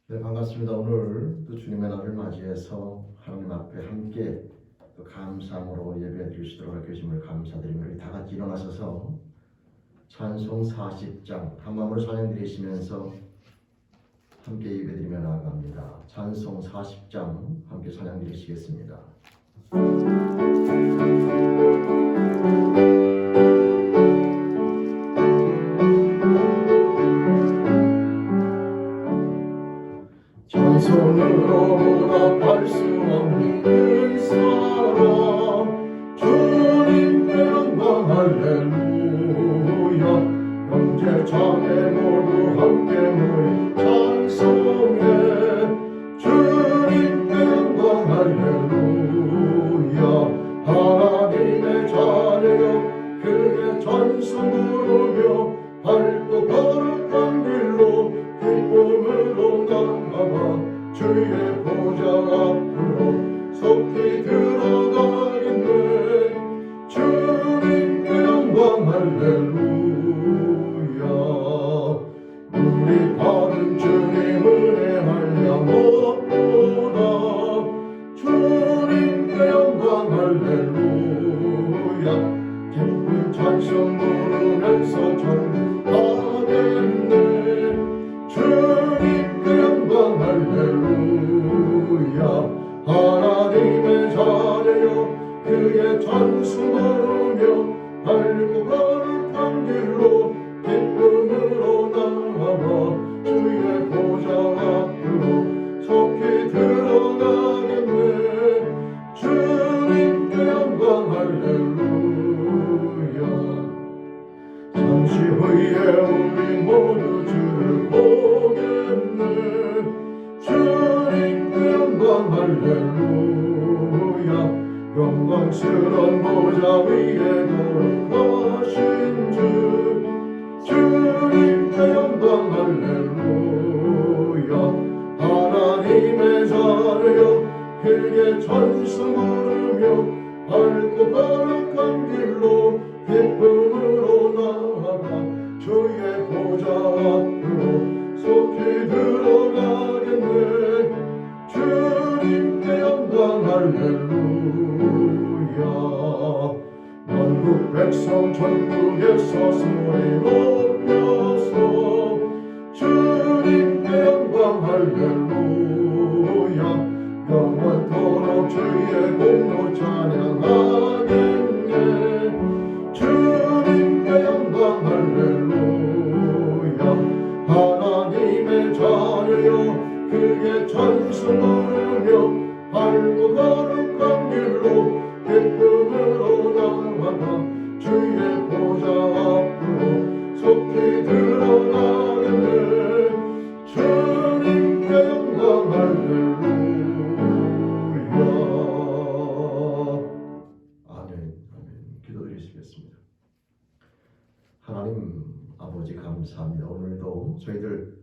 네, 반갑습니다. 오늘 또 주님의 날을 맞이해서 하나님 앞에 함께 또 감사함으로 예배 드리시도록 하게 주심을 감사드리며 우리 다 같이 일어나셔서 찬송 40장 한 마음으로 찬양 드리시면서 함께 예배 드리며 나아갑니다. 찬송 40장 함께 찬양 드리시겠습니다. 찬송으로 보답할 수 없는 사랑 주님께 영광 할렐루야. 형제 자매 모두 함께 모인 찬송해 주님께 영광 할렐루야. 하나님의 자녀여 크게 찬송 부르며 밝고 거룩한 길로 기쁨으로 나아가 주의 보좌 앞으로 속히 들어가겠네. 주님께 영광 할렐루야. 우리 받은 주님 은혜 한량없도다. 주님께 영광 할렐루야. 기쁜 찬송 부르면서 전하겠네. 주님께 영광 할렐루야. 하나님의 자녀여 그의 찬송 부르며 밝고 거룩한 길로 기쁨으로 나아가 주의 보좌 앞으로 속히 들어가겠네. 주님께 영광 할렐루야. 잠시 후에 우리 모두 주를 보겠네. 주님께 영광 할렐루야. 영광스러운 보좌 위에 거룩하신 주 주님께 영광 할렐루야. 하나님의 자녀여 크게 찬송 부르며 밝고 거룩한 길로 기쁨으로 나아가 주의 보좌 앞으로 속히 들어가겠네. 주님께 영광 할렐루야. 만국 백성 천국에서 소리 높여서 주님께 영광 할렐루야. 영원토록 주의 공로 찬양하겠네. 주님께 영광 할렐루야. 하나님의 자녀여 크게 찬송 부르며 밝고 거룩한 길로 기쁨으로 나아가 주의 보좌 앞으로 속히 들어가겠네. 주님께 영광 할렐루야. 아멘. 아멘. 기도드리시겠습니다. 하나님 아버지 감사합니다. 오늘도 저희들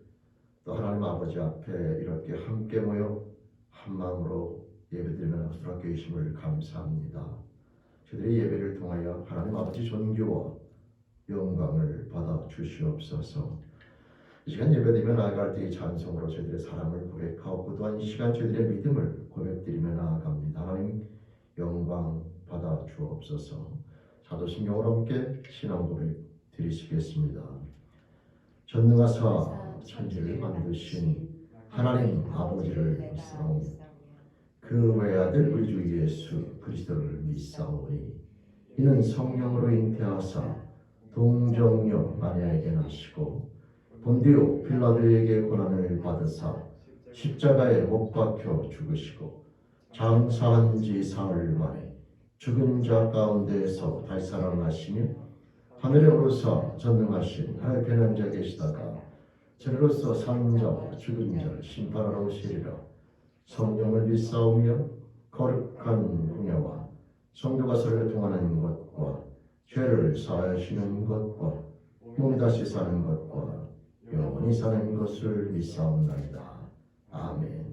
또 하나님 아버지 앞에 이렇게 함께 모여 한 마음으로 예배드리는 수락교회 이심을 감사합니다. 저희들의 예배를 통하여 하나님 아버지 존귀와 영광을 받아 주시옵소서. 이 시간 예배드리며 나아갈 때 이 찬송으로 저희들의 사랑을 고백하고 또한 이 시간 저희들의 믿음을 고백드리며 나아갑니다. 하나님 영광 받아 주옵소서. 사도신경으로 함께 신앙 고백 드리시겠습니다. 전능하사 천지를 만드신 하나님 아버지를 믿사오니 그 외아들 우리 주 예수 그리스도를 믿사오니 이는 성령으로 잉태하사 동정녀 마리아에게 나시고 본디오 빌라도에게 고난을 받으사 십자가에 못 박혀 죽으시고 장사한 지 사흘 만에 죽은 자 가운데에서 다시 살아나시며 하늘에 오르사 전능하신 하늘 편한 자 계시다가 저리로서 사는 자와 죽은 자를 심판하러 오시리라. 성령을 믿사오며 거룩한 은혜와 성도가 서로 통하는 것과 죄를 사하시는 것과 몸이 다시 사는 것과 영원히 사는 것을 믿사옵나이다. 아멘.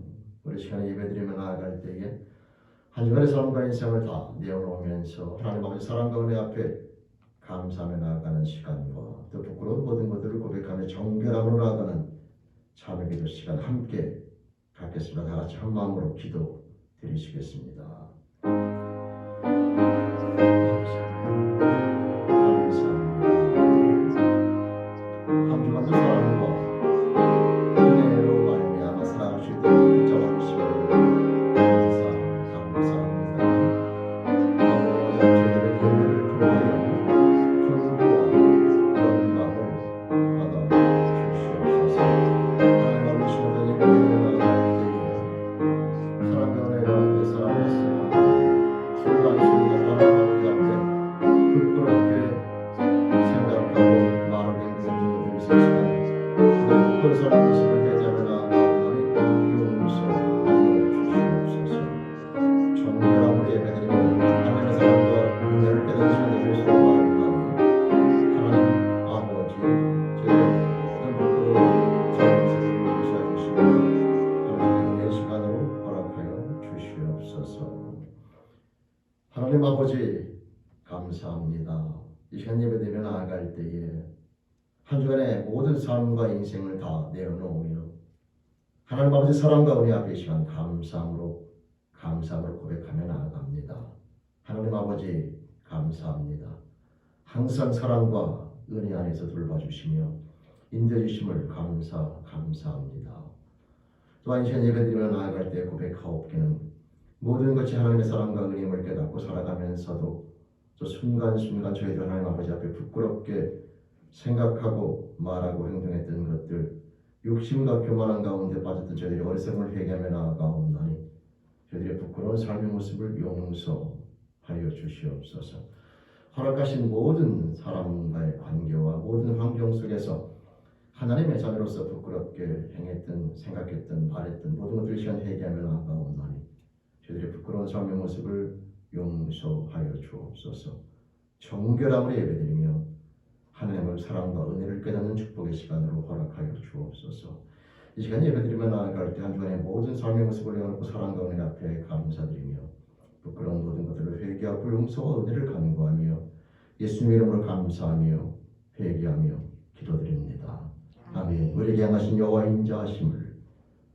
우리 시간에 예배드리며 나아갈 때에 한 주간의 삶과 인생을 다 내어놓으면서 하나님 아버지 사랑과 은혜 앞에 감사하며 나아가는 시간과 또 부끄러운 모든 것들을 고백하며 정결함으로 나아가는 참회기도 시간 함께 않겠습니다. 다 같이 한 마음으로 기도 드리시겠습니다. 한 주간도 사랑과 은혜로 말미암아 살아갈 수 있도록 붙잡아 주심을 감사합니다. 아버지 저희들의 예배를 통하여 존귀와 영광을 받아 주시옵소서. 하나님 아버지 시간에 예배를 나갈 때에 사람의 은혜 가운데 살아갔으나 순간 하나님 아버지 앞에 부끄럽게 생각하고 말하고 행동하는 것들이 있으시면 그들 살아가는 것을 회개하며 나아가오니 용서하여 주시옵소서. 정결함으로 예배드리며 하나님의 사랑과 은혜를 깨닫는 시간이 되시길 바랍니다. 하나님 아버지 저희의 모든 부끄러운 자존심을 용서해 주시고 하나님의 은혜의 시간으로 허락하여 주시옵소서. 하나님 아버지 감사합니다. 이 시간 예배드리며 나아갈 때에 한 주간의 모든 삶과 인생을 다 내어놓으며 하나님 아버지 사랑과 은혜 앞에 이 시간 감사함으로 감사함을 고백하며 나아갑니다. 하나님 아버지 감사합니다. 항상 사랑과 은혜 안에서 돌봐주시며 인도해주심을 감사합니다. 또한 이 시간 예배드리며 나아갈 때 고백하옵기는 모든 것이 하나님의 사랑과 은혜임을 깨닫고 살아가면서도 또 순간순간 저희들 하나님 아버지 앞에 부끄럽게 생각하고 말하고 행동했던 것들 욕심과 교만한 가운데 빠졌던 저희들이 어리석음을 회개하며 나아가옵나니 저희들의 부끄러운 삶의 모습을 용서하여 주시옵소서. 허락하신 모든 사람과의 관계와 모든 환경 속에서 하나님의 자녀로서 부끄럽게 행했던 생각했던 말했던 모든 것들을 시간 회개하며 나아가옵나니 저희들의 부끄러운 삶의 모습을 용서하여 주옵소서. 정결함으로 예배드리며 하나님의 사랑과 은혜를 깨닫는 축복의 시간으로 허락하여 주옵소서. 이 시간 예배드리며 나아갈 때 한 주간의 모든 삶의 모습을 내어놓고 사랑과 은혜 앞에 감사드리며 부끄러운 모든 것들을 회개하고 용서와 은혜를 간구하며 예수님의 이름으로 감사하며 회개하며 기도드립니다. 아멘. 우리에게 향하신 여호와 인자하심을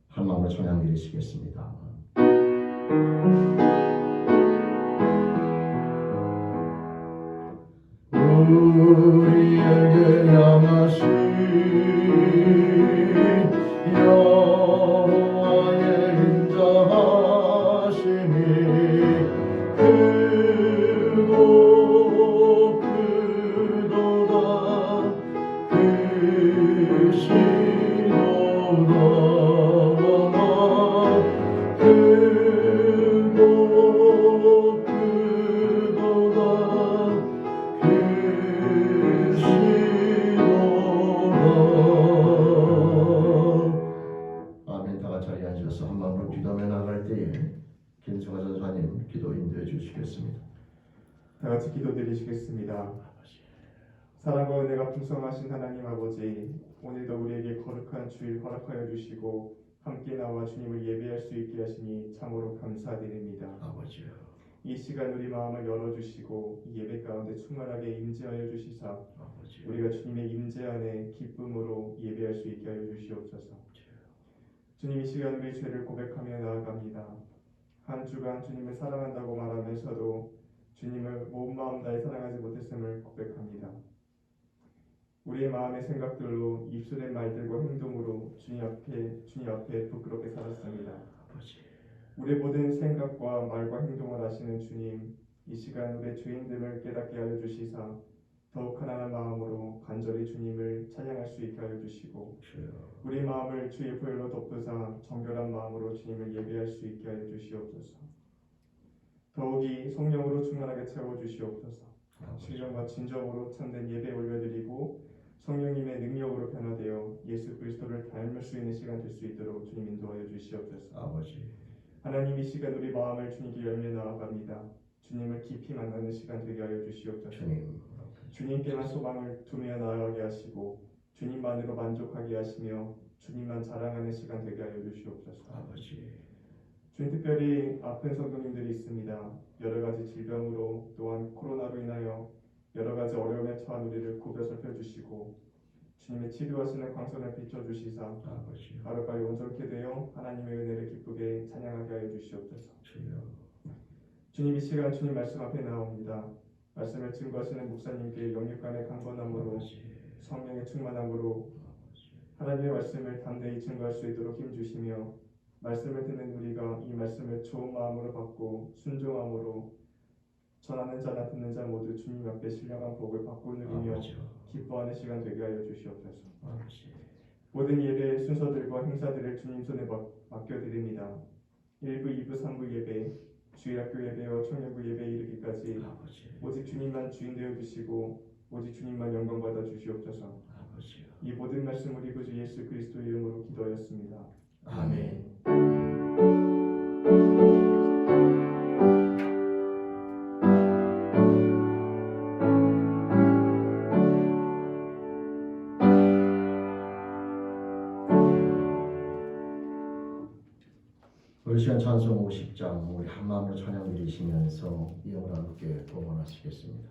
한 마음으로 찬양 드리시겠습니다. 우리에게 향하신 여호와의 인자하심이 크고 크도다 크시도다 크고 크도다 아멘. 다 같이 자리에 앉으셔서 한 마음으로 기도하며 나갈 때에 김승화 전사님 기도 인도해 주시겠습니다. 다 같이 기도드리시겠습니다. 사랑과 은혜가 풍성하신 하나님 아버지, 오늘도 우리에게 거룩한 주일 허락하여 주시고 함께 나와 주님을 예배할 수 있게 하시니 참으로 감사드립니다. 아버지요. 이 시간 우리 마음을 열어주시고 이 예배 가운데 충만하게 임재하여 주시사 아버지요. 우리가 주님의 임재 안에 기쁨으로 예배할 수 있게 하여 주시옵소서. 주님, 이 시간 우리 죄를 고백하며 나아갑니다. 한 주간 주님을 사랑한다고 말하면서도 주님을 온 마음 다해 사랑하지 못했음을 고백합니다. 우리의 마음의 생각들로 입술의 말들과 행동으로 주님 앞에 부끄럽게 살았습니다. 아버지. 우리의 모든 생각과 말과 행동을 아시는 주님, 이 시간 우리의 죄인됨을 깨닫게 하여 주시사 더욱 하나님 마음으로 간절히 주님을 찬양할 수 있게 하여 주시고 우리 마음을 주의 보혈로 덮으사 정결한 마음으로 주님을 예배할 수 있게 하여 주시옵소서. 더욱이 성령으로 충만하게 채워주시옵소서. 신령과 진정으로 참된 예배 올려드리고 성령님의 능력으로 변화되어 예수 그리스도를 닮을 수 있는 시간 될 수 있도록 주님 인도하여 주시옵소서. 아버지. 하나님, 이 시간 우리 마음을 주님께 열며 나아갑니다. 주님을 깊이 만나는 시간 되게 하여 주시옵소서. 주님께만 소망을 두며 나아가게 하시고 주님만으로 만족하게 하시며 주님만 자랑하는 시간 되게 하여 주시옵소서. 아버지. 주님, 특별히 아픈 성도님들이 있습니다. 여러 가지 질병으로 또한 코로나로 인하여 여러 가지 어려움에 처한 우리를 굽어 살펴주시고 주님의 치료하시는 광선을 비춰주시사 하루빨리 온전케 되어 하나님의 은혜를 찬양하게 하여 주시옵소서. 주여. 주님, 이 시간 주님 말씀 앞에 나옵니다. 말씀을 증거하시는 목사님께 영육간의 강건함으로 아버지. 성령의 충만함으로 아버지. 하나님의 말씀을 담대히 증거할 수 있도록 힘주시며 말씀을 듣는 우리가 이 말씀을 좋은 마음으로 받고 순종함으로 전하는 자나 듣는 자 모두 주님 앞에 신령한 복을 받고 누리며 아버지요. 기뻐하는 시간 되게 하여 주시옵소서. 아버지. 모든 예배 순서들과 행사들을 주님 손에 맡겨드립니다. 1부, 2부, 3부 예배, 주일학교 예배와 청년부 예배에 이르기까지 아버지. 오직 주님만 주인 되어 주시고 오직 주님만 영광 받아 주시옵소서. 아버지요. 이 모든 말씀 우리 구주 예수 그리스도의 이름으로 기도하였습니다. 아멘. 우리 시간 찬송 50장 우리 한마음으로 찬양 드리시면서 이음을 함께 봉헌하시겠습니다.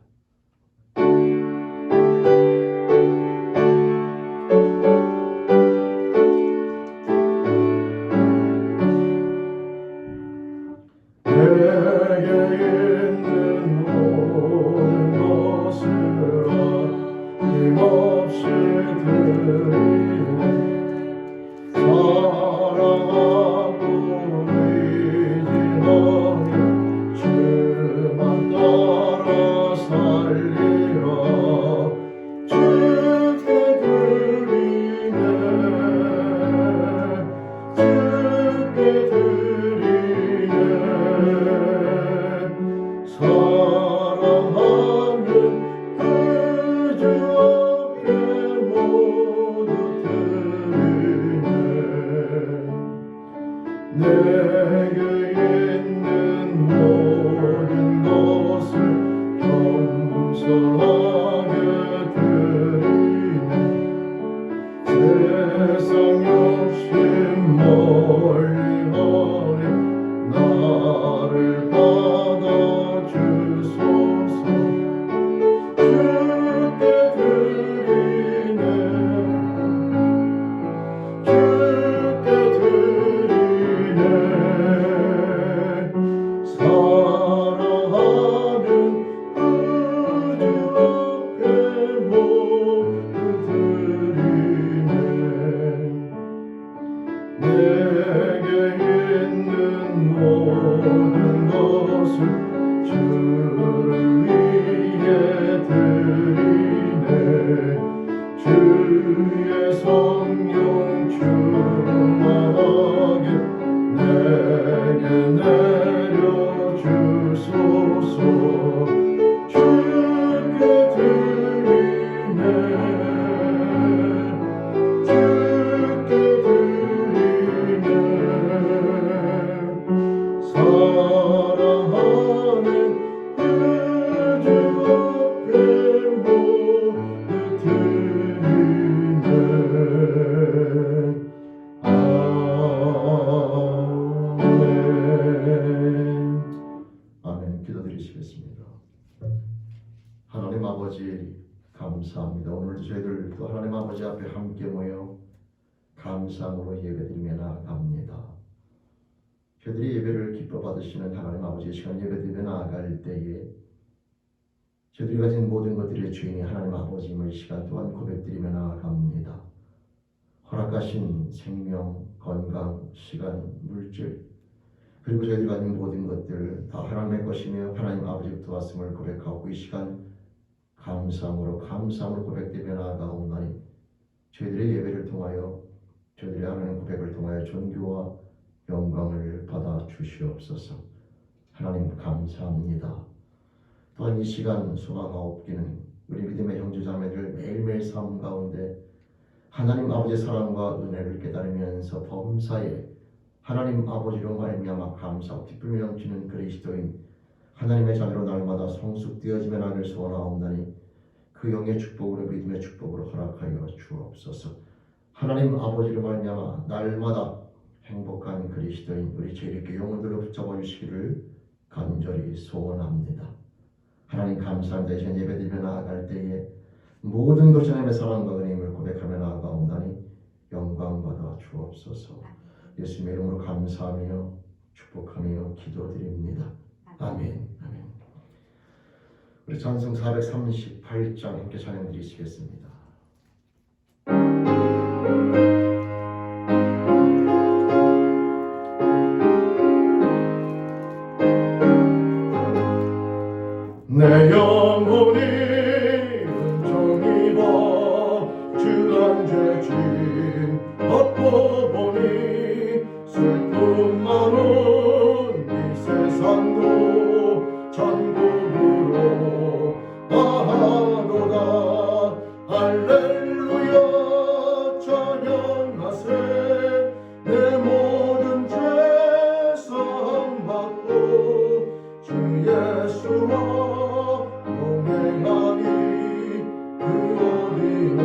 내게 있는 모든 것을 아낌없이 드리네. 사랑하고 의지하며 주만 따라 살리라. 주께 드리네. 주께 드리네. 사랑하는 그 주 앞에 모두 드리네. 내게 있는 모든 것을 겸손하게 드리네. 세상 욕심 멀리하니 나를 받아 주소서. 주께 드리네. 주께 드리네. 사랑하는 그 주 앞에 모두 드리네. 내게 있는 모든 것을 주를 위해 드리네. 주의 성령 충만하게 내게 내려 주소서. 주께 드리네. 주께 드리네. 사랑하는 그 주 앞에 모두 드리네. 아멘. 아멘. 기도드리시겠습니다. 하나님 아버지 감사합니다. 오늘 저희들 또 하나님 아버지 앞에 함께 모여 감상으로 예배드리며 나아갑니다. 저희들이 예배를 기뻐 받으시는 하나님 아버지 시간 예배드리며 나아갈 때에 저희들이 가진 모든 것들의 주인이 하나님 아버지임을 시간 또한 고백드리며 나아갑니다. 허락하신 생명, 건강, 시간, 물질 그리고 저희들이 가진 모든 것들 다 하나님의 것이며 하나님 아버지부터 왔음을 고백하고 이 시간 감사함으로 고백되며 나아가옵나니 저희들의 예배를 통하여 저희들의 하나님 고백을 통하여 존귀와 영광을 받아 주시옵소서. 하나님 감사합니다. 또한 이 시간 소망하옵기는 우리 믿음의 형제자매들 매일매일 삶 가운데 하나님 아버지의 사랑과 은혜를 깨달으면서 범사에 하나님 아버지로 말미암아 감사하고 기쁨이 넘치는 그리스도인 하나님의 자녀로 날마다 성숙되어지며 나를 소원하옵나니 그 영의 축복으로 믿음의 축복으로 허락하여 주옵소서. 하나님 아버지로 말미암아 날마다 행복한 그리스도인 우리 죄인께 영혼들로 붙잡아 주시기를 간절히 소원합니다. 하나님 감사합니다. 이 시간 예배드리며 나아갈 때에 모든 것이 하나님의 사랑과 은혜임을 고백하며 나아가옵나니 영광 받아 주옵소서. 예수님의 이름으로 감사하며 축복하며 기도드립니다. 아멘. 아멘. 우리 찬송 438장 함께 찬양 드리시겠습니다. 내 영혼이 은총 입어 주 안죄진 얻고 보니 슬픔 많은 이 세상도 천국으로 가하도다. 할렐루야 찬양하세. 내 모든 죄 사함받고 주 예수와 동행하니 그 어디나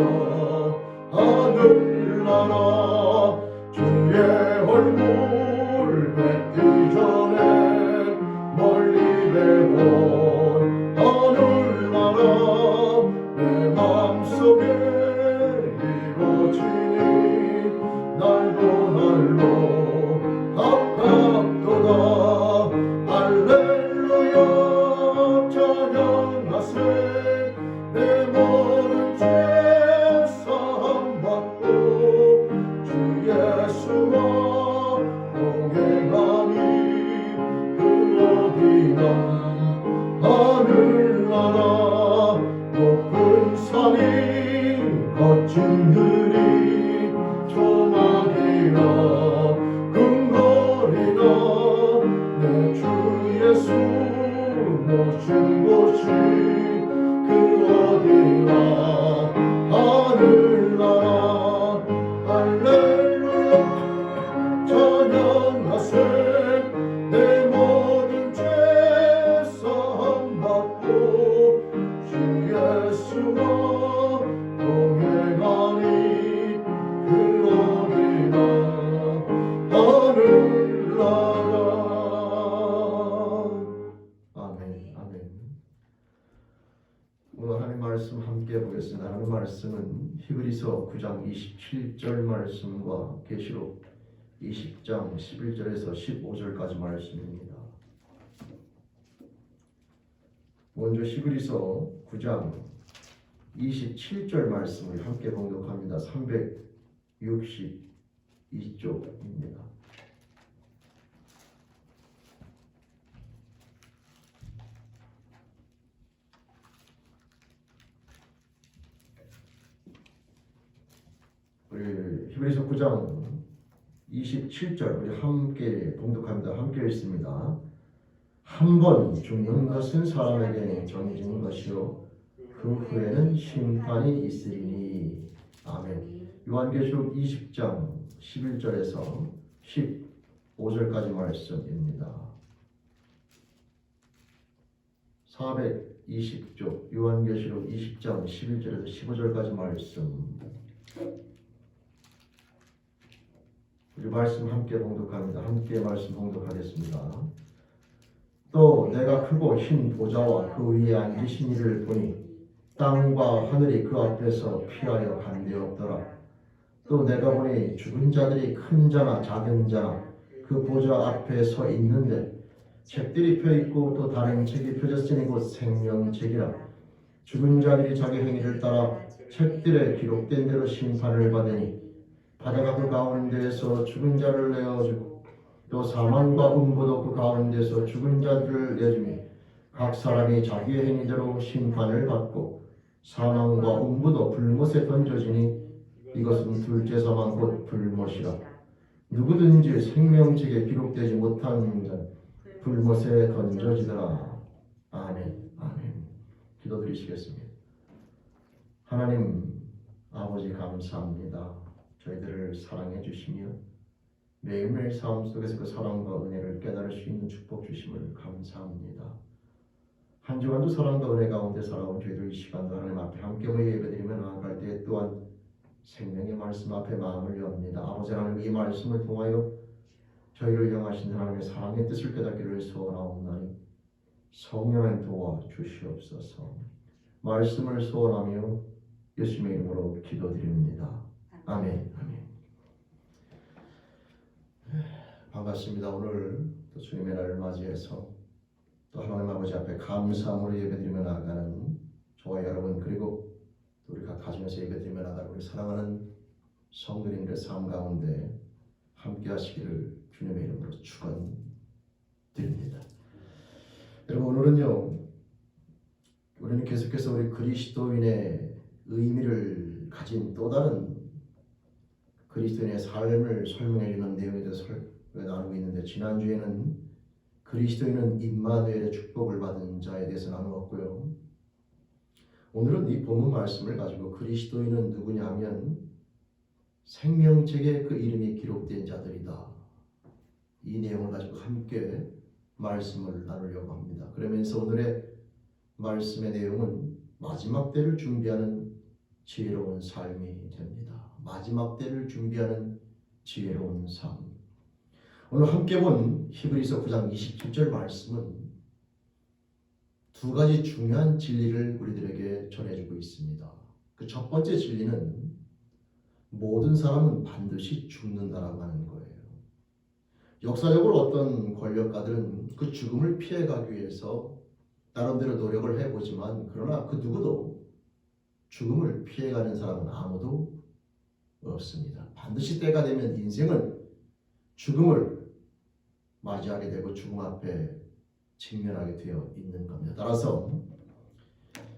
하늘나라. 주의 얼굴 뵙기 전에 멀리 배운 하늘나라. 내 맘속에 이루어지니 날로 날로 가깝도다. 할렐루야 찬양하세. 내 모든 죄 사함받고 주 예수와 동행하니 그 어디나 하늘나라. 높은 산이 거친 들이 조막이나 근거리나 내 주 예수 모신 곳이 그 어디나 하늘나라. 할렐루야 찬양하세. 내 모든 죄 사함받고 주 예수와 동행하니 그 어디나 하늘나라. 아멘. 아멘. 오늘 하나님 말씀 함께 보겠습니다. 하나님 말씀은 히브리서 9장 27절 말씀과 계시록 20장 11절에서 15절까지 말씀입니다. 먼저 히브리서 9장 27절 말씀을 함께 봉독합니다. 362쪽입니다. 우리 히브리서 9장 27절 우리 함께 봉독합니다. 함께 읽습니다. 한 번 죽는 것은 사람에게 정해진 것이요 그 후에는 심판이 있으리니. 아멘. 요한계시록 20장 11절에서 15절까지 말씀입니다. 420쪽 요한계시록 20장 11절에서 15절까지 말씀. 우리 말씀 함께 봉독합니다. 함께 말씀 봉독하겠습니다. 또 내가 크고 흰 보좌와 그 위에 앉으신 이를 보니 땅과 하늘이 그 앞에서 피하여 간되었더라. 또 내가 보니 죽은 자들이 큰 자나 작은 자나 그 보좌 앞에 서 있는데 책들이 펴 있고 또 다른 책이 펴졌으니 곧 생명책이라. 죽은 자들이 자기 행위를 따라 책들에 기록된 대로 심판을 받으니 바다가 그 가운데에서 죽은 자를 내어주고 또 사망과 음부도 그 가운데서 죽은 자들을 내주니 각 사람이 자기의 행위대로 심판을 받고 사망과 음부도 불못에 던져지니 이것은 둘째 사망 곧 불못이라. 누구든지 생명책에 기록되지 못한 자 불못에 던져지더라. 아멘. 아멘. 기도드리시겠습니다. 하나님 아버지 감사합니다. 저희들을 사랑해 주시며 매일매일 삶 속에서 그 사랑과 은혜를 깨달을 수 있는 축복 주심을 감사합니다. 한 주간도 사랑과 은혜 가운데 살아온 저희들 이 시간도 하나님 앞에 함께 모여 예배드리며 나아갈 때 또한 생명의 말씀 앞에 마음을 엽니다. 아버지 하나님 이 말씀을 통하여 저희를 향하신 하나님의 사랑의 뜻을 깨닫기를 소원하옵나니 성령을 도와주시옵소서. 말씀을 소원하며 예수님의 이름으로 기도드립니다. 아멘. 아멘. 반갑습니다. 오늘 또 주님의 날을 맞이해서 또 하나님 아버지 앞에 감사함으로 예배드리며 나아가는 저와 여러분, 그리고 또 우리 각 가정에서 예배드리며 나아가는 우리 사랑하는 성도님들의 삶 가운데 함께 하시기를 주님의 이름으로 축원드립니다. 여러분, 오늘은요, 우리는 계속해서 우리 그리스도인의 의미를 가진 또 다른 그리스도인의 삶을 설명해 주는 내용에 대해서 나누고 있는데, 지난주에는 그리스도인은 임마누엘의 축복을 받은 자에 대해서 나누었고요. 오늘은 이 본문 말씀을 가지고 그리스도인은 누구냐 하면 생명책에 그 이름이 기록된 자들이다, 이 내용을 가지고 함께 말씀을 나누려고 합니다. 그러면서 오늘의 말씀의 내용은 마지막 때를 준비하는 지혜로운 삶이 됩니다. 마지막 때를 준비하는 지혜로운 삶. 오늘 함께 본 히브리서 9장 27절 말씀은 두 가지 중요한 진리를 우리들에게 전해주고 있습니다. 그 첫 번째 진리는 모든 사람은 반드시 죽는다라고 하는 거예요. 역사적으로 어떤 권력가들은 그 죽음을 피해가기 위해서 나름대로 노력을 해보지만, 그러나 그 누구도 죽음을 피해가는 사람은 아무도 없습니다. 반드시 때가 되면 인생은 죽음을 맞이하게 되고 죽음 앞에 직면하게 되어 있는 겁니다. 따라서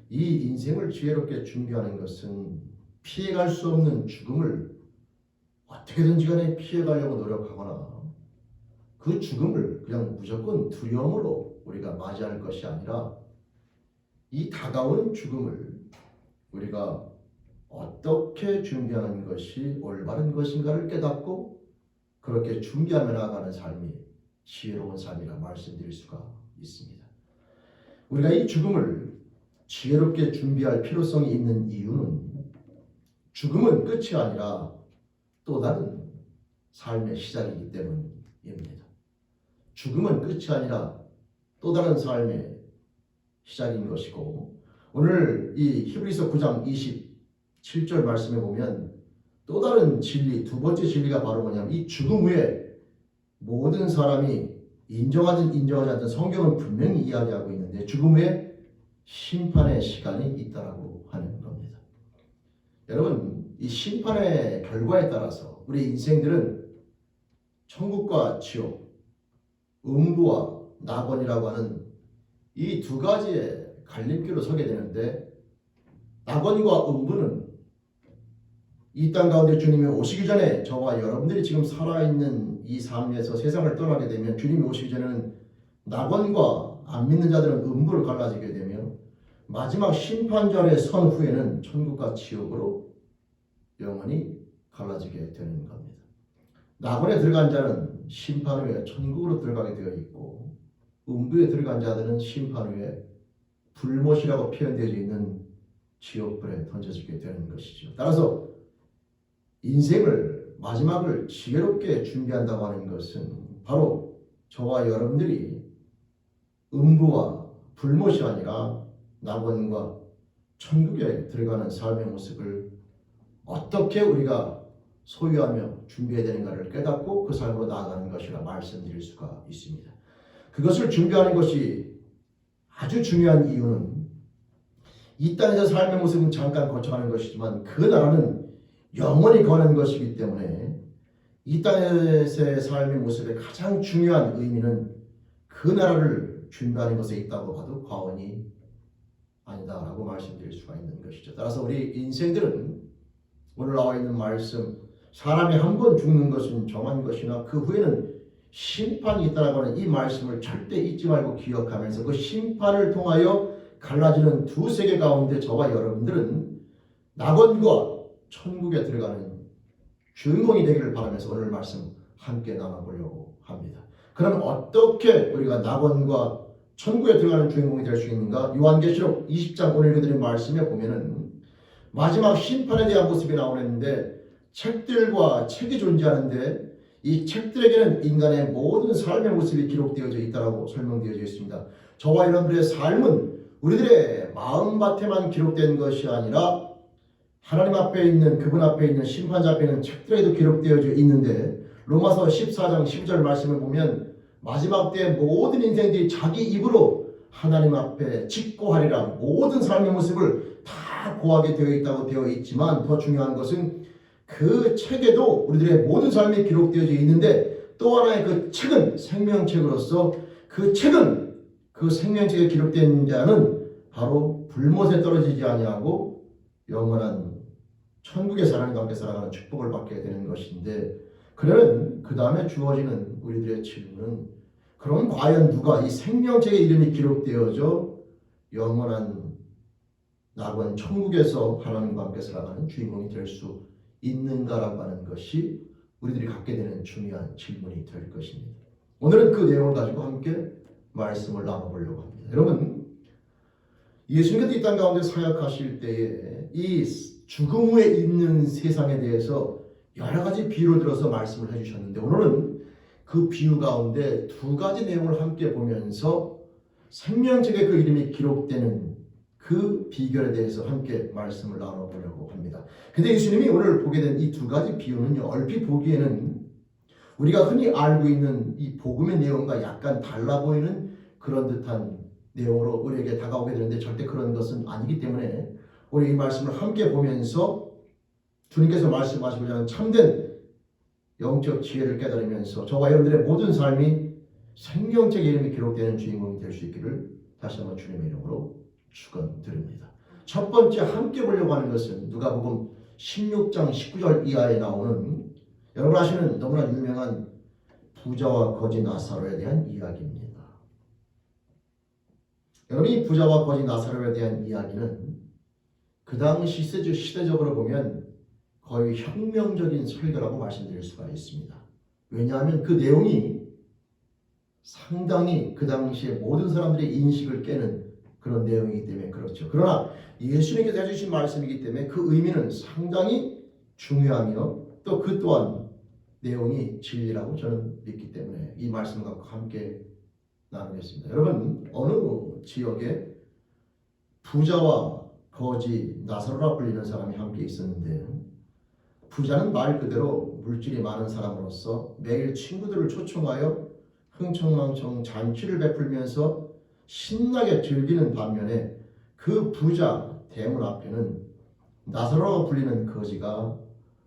이 인생을 지혜롭게 준비하는 것은 피해갈 수 없는 죽음을 어떻게든지 간에 피해가려고 노력하거나 그 죽음을 그냥 무조건 두려움으로 우리가 맞이할 것이 아니라, 이 다가오는 죽음을 우리가 어떻게 준비하는 것이 올바른 것인가를 깨닫고 그렇게 준비하며 나아가는 삶이 지혜로운 삶이라 말씀드릴 수가 있습니다. 우리가 이 죽음을 지혜롭게 준비할 필요성이 있는 이유는 죽음은 끝이 아니라 또 다른 삶의 시작이기 때문입니다. 죽음은 끝이 아니라 또 다른 삶의 시작인 것이고, 오늘 이 히브리서 9장 27절 말씀에 보면 또 다른 진리, 두 번째 진리가 바로 뭐냐면, 이 죽음 후에 모든 사람이 인정하든 인정하지 않든 성경은 분명히 이야기하고 있는데, 죽음 후에 심판의 시간이 있다라고 하는 겁니다. 여러분, 이 심판의 결과에 따라서 우리 인생들은 천국과 지옥, 음부와 낙원이라고 하는 이 두 가지의 갈림길로 서게 되는데, 낙원과 음부는 이 땅 가운데 주님이 오시기 전에 저와 여러분들이 지금 살아있는 이 삶에서 세상을 떠나게 되면, 주님이 오시기 전에는 낙원과 안 믿는 자들은 음부를 갈라지게 되며, 마지막 심판자리에 선 후에는 천국과 지옥으로 영원히 갈라지게 되는 겁니다. 낙원에 들어간 자는 심판 후에 천국으로 들어가게 되어 있고, 음부에 들어간 자들은 심판 후에 불못이라고 표현되어 있는 지옥불에 던져지게 되는 것이죠. 따라서 인생을, 마지막을 지혜롭게 준비한다고 하는 것은 바로 저와 여러분들이 음부와 불못이 아니라 낙원과 천국에 들어가는 삶의 모습을 어떻게 우리가 소유하며 준비해야 되는가를 깨닫고 그 삶으로 나아가는 것이라 말씀드릴 수가 있습니다. 그것을 준비하는 것이 아주 중요한 이유는, 이 땅에서 삶의 모습은 잠깐 거쳐가는 것이지만 그 나라는 영원히 거하는 것이기 때문에, 이 땅에서의 삶의 모습의 가장 중요한 의미는 그 나라를 준비하는 것에 있다고 봐도 과언이 아니다라고 말씀드릴 수가 있는 것이죠. 따라서 우리 인생들은 오늘 나와 있는 말씀, 사람이 한 번 죽는 것은 정한 것이나 그 후에는 심판이 있다라고 하는 이 말씀을 절대 잊지 말고 기억하면서 그 심판을 통하여 갈라지는 두 세계 가운데 저와 여러분들은 낙원과 천국에 들어가는 주인공이 되기를 바라면서 오늘 말씀 함께 나눠보려고 합니다. 그럼 어떻게 우리가 낙원과 천국에 들어가는 주인공이 될 수 있는가? 요한계시록 20장 오늘 읽어드린 말씀에 보면은 마지막 심판에 대한 모습이 나오는데, 책들과 책이 존재하는데 이 책들에게는 인간의 모든 삶의 모습이 기록되어져 있다고 설명되어져 있습니다. 저와 여러분들의 삶은 우리들의 마음밭에만 기록된 것이 아니라 하나님 앞에 있는, 그분 앞에 있는 심판자 앞에 있는 책들에도 기록되어져 있는데, 로마서 14장 12절 말씀을 보면 마지막 때 모든 인생들이 자기 입으로 하나님 앞에 직고하리라. 모든 삶의 모습을 다 고하게 되어 있다고 되어 있지만 더 중요한 것은 그 책에도 우리들의 모든 삶이 기록되어져 있는데 또 하나의 그 책은 생명책으로서 그 책은 그 생명책에 기록된 자는 바로 불못에 떨어지지 아니하고 영원한 천국에서 하나님과 함께 살아가는 축복을 받게 되는 것인데 그러면 그 다음에 주어지는 우리들의 질문은 그럼 과연 누가 이 생명책의 이름이 기록되어져 영원한 낙원 천국에서 하나님과 함께 살아가는 주인공이 될 수 있는가라고 하는 것이 우리들이 갖게 되는 중요한 질문이 될 것입니다. 오늘은 그 내용을 가지고 함께 말씀을 나눠보려고 합니다. 여러분, 예수님께서 이 땅 가운데 사역하실 때에 이 죽음 후에 있는 세상에 대해서 여러 가지 비유를 들어서 말씀을 해주셨는데 오늘은 그 비유 가운데 두 가지 내용을 함께 보면서 생명책에 그 이름이 기록되는 그 비결에 대해서 함께 말씀을 나눠보려고 합니다. 근데 예수님이 오늘 보게 된 이 두 가지 비유는요, 얼핏 보기에는 우리가 흔히 알고 있는 이 복음의 내용과 약간 달라 보이는 그런 듯한 내용으로 우리에게 다가오게 되는데 절대 그런 것은 아니기 때문에 우리 이 말씀을 함께 보면서 주님께서 말씀하시고자 하는 참된 영적 지혜를 깨달으면서 저와 여러분들의 모든 삶이 생명책의 이름이 기록되는 주인공이 될 수 있기를 다시 한번 주님의 이름으로 축원드립니다. 첫 번째 함께 보려고 하는 것은 누가복음 16장 19절 이하에 나오는 여러분 아시는 너무나 유명한 부자와 거지 나사로에 대한 이야기입니다. 여러분 이 부자와 거지 나사로에 대한 이야기는 그 당시 시대적으로 보면 거의 혁명적인 설교라고 말씀드릴 수가 있습니다. 왜냐하면 그 내용이 상당히 그 당시에 모든 사람들의 인식을 깨는 그런 내용이기 때문에 그렇죠. 그러나 예수님께서 해주신 말씀이기 때문에 그 의미는 상당히 중요하며 또 그 또한 내용이 진리라고 저는 믿기 때문에 이 말씀을 갖고 함께 나누겠습니다. 여러분 어느 지역에 부자와 거지 나사로라 불리는 사람이 함께 있었는데 부자는 말 그대로 물질이 많은 사람으로서 매일 친구들을 초청하여 흥청망청 잔치를 베풀면서 신나게 즐기는 반면에 그 부자 대문 앞에는 나사로라고 불리는 거지가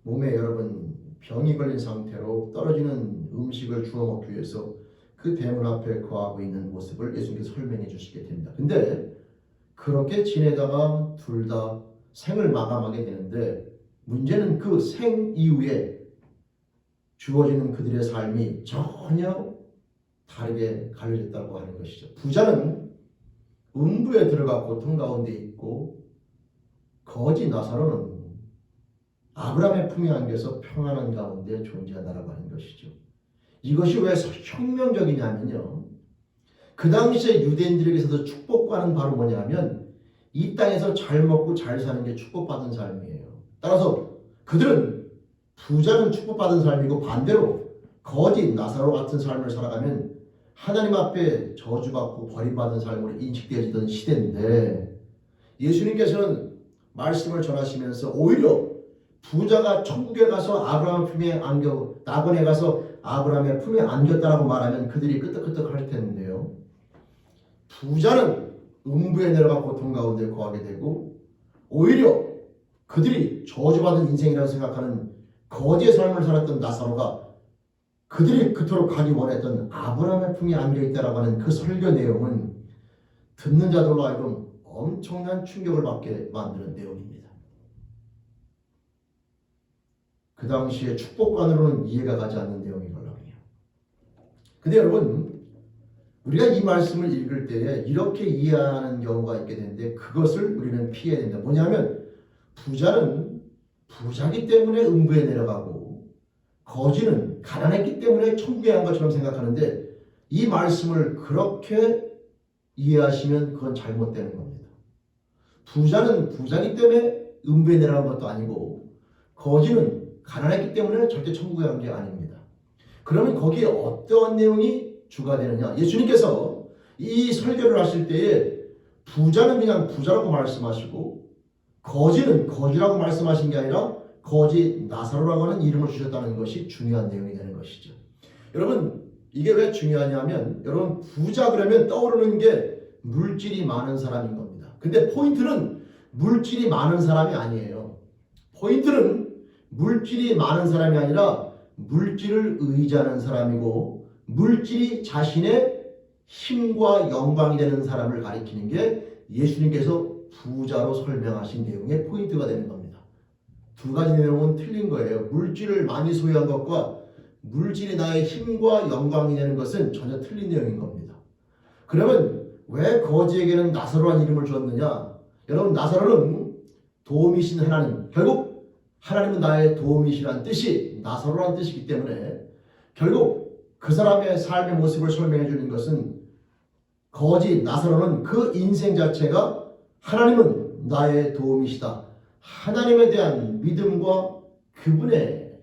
몸에 여러분 병이 걸린 상태로 떨어지는 음식을 주워 먹기 위해서 그 대문 앞에 거하고 있는 모습을 예수님께서 설명해 주시게 됩니다. 근데 그렇게 지내다가 둘 다 생을 마감하게 되는데 문제는 그 생 이후에 주어지는 그들의 삶이 전혀 다르게 갈려졌다고 하는 것이죠. 부자는 음부에 들어가 고통 가운데 있고 거지 나사로는 아브라함의 품에 안겨서 평안한 가운데 존재한다라고 하는 것이죠. 이것이 왜 혁명적이냐면요. 그 당시에 유대인들에게서도 축복과는 바로 뭐냐면 이 땅에서 잘 먹고 잘 사는 게 축복받은 삶이에요. 따라서 그들은 부자는 축복받은 삶이고 반대로 거지 나사로 같은 삶을 살아가면 하나님 앞에 저주받고 버림받은 삶으로 인식되어지던 시대인데 예수님께서는 말씀을 전하시면서 오히려 부자가 천국에 가서 아브라함 품에 안겨 낙원에 가서 아브라함의 품에 안겼다라고 말하면 그들이 끄떡끄떡 할 텐데요. 부자는 음부에 내려가 고통 가운데 거하게 되고 오히려 그들이 저주받은 인생이라고 생각하는 거지의 삶을 살았던 나사로가 그들이 그토록 가기 원했던 아브라함의 품에 안겨있다라고 하는 그 설교 내용은 듣는 자들로 하여금 엄청난 충격을 받게 만드는 내용입니다. 그 당시에 축복관으로는 이해가 가지 않는 내용이거든요. 근데 여러분 우리가 이 말씀을 읽을 때에 이렇게 이해하는 경우가 있게 되는데 그것을 우리는 피해야 된다. 뭐냐면 부자는 부자기 때문에 음부에 내려가고 거지는 가난했기 때문에 천국에 간 것처럼 생각하는데 이 말씀을 그렇게 이해하시면 그건 잘못되는 겁니다. 부자는 부자기 때문에 음부에 내려간 것도 아니고 거지는 가난했기 때문에 절대 천국에 간 게 아닙니다. 그러면 거기에 어떤 내용이 주가 되느냐? 예수님께서 이 설교를 하실 때에 부자는 그냥 부자라고 말씀하시고 거지는 거지라고 말씀하신 게 아니라 거지 나사로라고 하는 이름을 주셨다는 것이 중요한 내용이 되는 것이죠. 여러분 이게 왜 중요하냐면 여러분 부자 그러면 떠오르는 게 물질이 많은 사람인 겁니다. 근데 포인트는 물질이 많은 사람이 아니에요. 포인트는 물질이 많은 사람이 아니라 물질을 의지하는 사람이고 물질이 자신의 힘과 영광이 되는 사람을 가리키는 게 예수님께서 부자로 설명하신 내용의 포인트가 되는 겁니다. 두 가지 내용은 틀린 거예요. 물질을 많이 소유한 것과 물질이 나의 힘과 영광이 되는 것은 전혀 틀린 내용인 겁니다. 그러면 왜 거지에게는 나사로라는 이름을 주었느냐? 여러분 나사로는 도움이신 하나님, 결국 하나님은 나의 도움이시라는 뜻이 나사로라는 뜻이기 때문에 결국 그 사람의 삶의 모습을 설명해 주는 것은 거지 나사로는 그 인생 자체가 하나님은 나의 도움이시다. 하나님에 대한 믿음과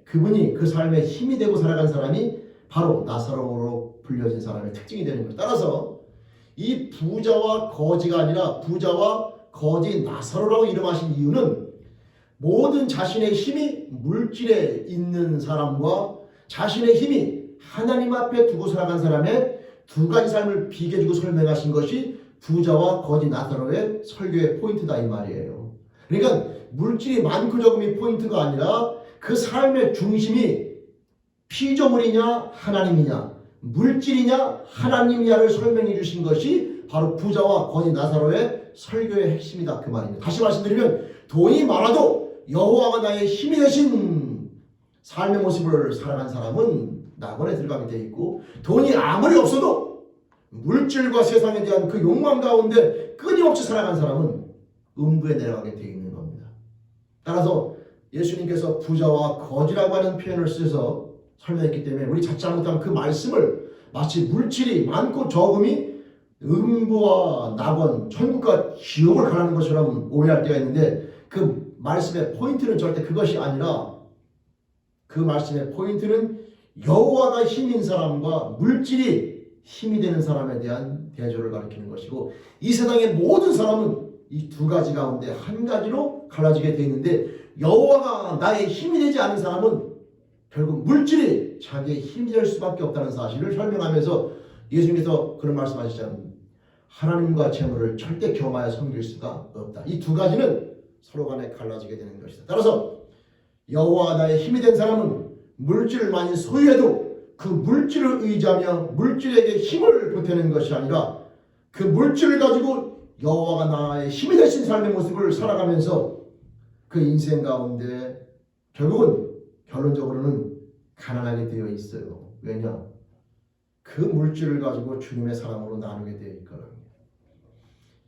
그분이 그 삶의 힘이 되고 살아간 사람이 바로 나사로로 불려진 사람의 특징이 되는 거예요. 따라서 이 부자와 거지가 아니라 부자와 거지 나사로라고 이름하신 이유는 모든 자신의 힘이 물질에 있는 사람과 자신의 힘이 하나님 앞에 두고 살아간 사람의 두 가지 삶을 비교해주고 설명하신 것이 부자와 거지 나사로의 설교의 포인트다 이 말이에요. 그러니까 물질이 많고 적음이 포인트가 아니라 그 삶의 중심이 피조물이냐 하나님이냐 물질이냐 하나님이냐를 설명해 주신 것이 바로 부자와 거지 나사로의 설교의 핵심이다 그 말입니다. 다시 말씀드리면 돈이 많아도 여호와가 나의 힘이 되신 삶의 모습을 살아간 사람은 낙원에 들어가게 되어 있고 돈이 아무리 없어도 물질과 세상에 대한 그 욕망 가운데 끊임없이 살아간 사람은 음부에 내려가게 되어 있는 겁니다. 따라서 예수님께서 부자와 거지라고 하는 표현을 쓰셔서 설명했기 때문에 우리 찾지 못한 그 말씀을 마치 물질이 많고 적음이 음부와 낙원, 천국과 지옥을 가라는 것처럼 오해할 때가 있는데 그 말씀의 포인트는 절대 그것이 아니라 그 말씀의 포인트는 여호와가 힘인 사람과 물질이 힘이 되는 사람에 대한 대조를 가리키는 것이고 이 세상의 모든 사람은 이 두 가지 가운데 한 가지로 갈라지게 되어 있는데 여호와가 나의 힘이 되지 않은 사람은 결국 물질이 자기의 힘이 될 수밖에 없다는 사실을 설명하면서 예수님께서 그런 말씀하시잖아요. 하나님과 재물을 절대 겸하여 섬길 수가 없다. 이 두 가지는 서로 간에 갈라지게 되는 것이다. 따라서 여호와가 나의 힘이 된 사람은 물질을 많이 소유해도 그 물질을 의지하며 물질에게 힘을 보태는 것이 아니라 그 물질을 가지고 여호와가 나의 힘이 되신 삶의 모습을 살아가면서 그 인생 가운데 결국은 결론적으로는 가난하게 되어 있어요. 왜냐? 그 물질을 가지고 주님의 사랑으로 나누게 되어 있거든요.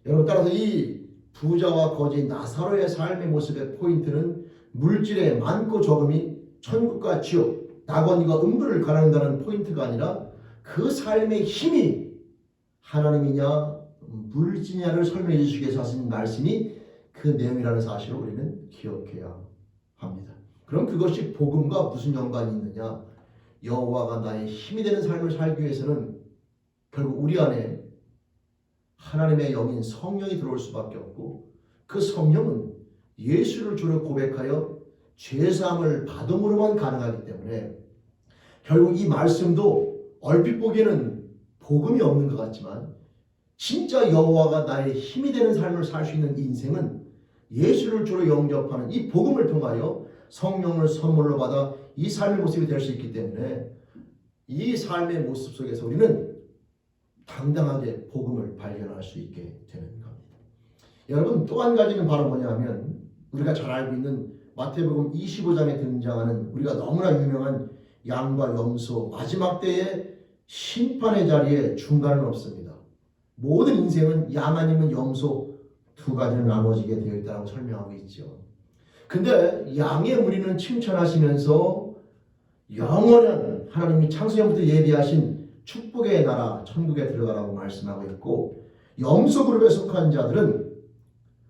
여러분 따라서 이 부자와 거지 나사로의 삶의 모습의 포인트는 물질의 많고 적음이 천국과 지옥, 낙원과 음부를 가난한다는 포인트가 아니라 그 삶의 힘이 하나님이냐 물질이냐를 설명해 주시기 위해서 하신 말씀이 그 내용이라는 사실을 우리는 기억해야 합니다. 그럼 그것이 복음과 무슨 연관이 있느냐? 여호와가 나의 힘이 되는 삶을 살기 위해서는 결국 우리 안에 하나님의 영인 성령이 들어올 수밖에 없고 그 성령은 예수를 주로 고백하여 죄사함을 받음으로만 가능하기 때문에 결국 이 말씀도 얼핏 보기에는 복음이 없는 것 같지만 진짜 여호와가 나의 힘이 되는 삶을 살 수 있는 인생은 예수를 주로 영접하는 이 복음을 통하여 성령을 선물로 받아 이 삶의 모습이 될 수 있기 때문에 이 삶의 모습 속에서 우리는 당당하게 복음을 발견할 수 있게 되는 겁니다. 여러분 또 한 가지는 바로 뭐냐면 우리가 잘 알고 있는 마태복음 25장에 등장하는 우리가 너무나 유명한 양과 염소 마지막 때의 심판의 자리에 중간은 없습니다. 모든 인생은 양 아니면 염소 두 가지로 나눠지게 되어 있다고 설명하고 있죠. 근데 양의 무리는 칭찬하시면서 영원한 하나님이 창세전부터 예비하신 축복의 나라 천국에 들어가라고 말씀하고 있고 염소 그룹에 속한 자들은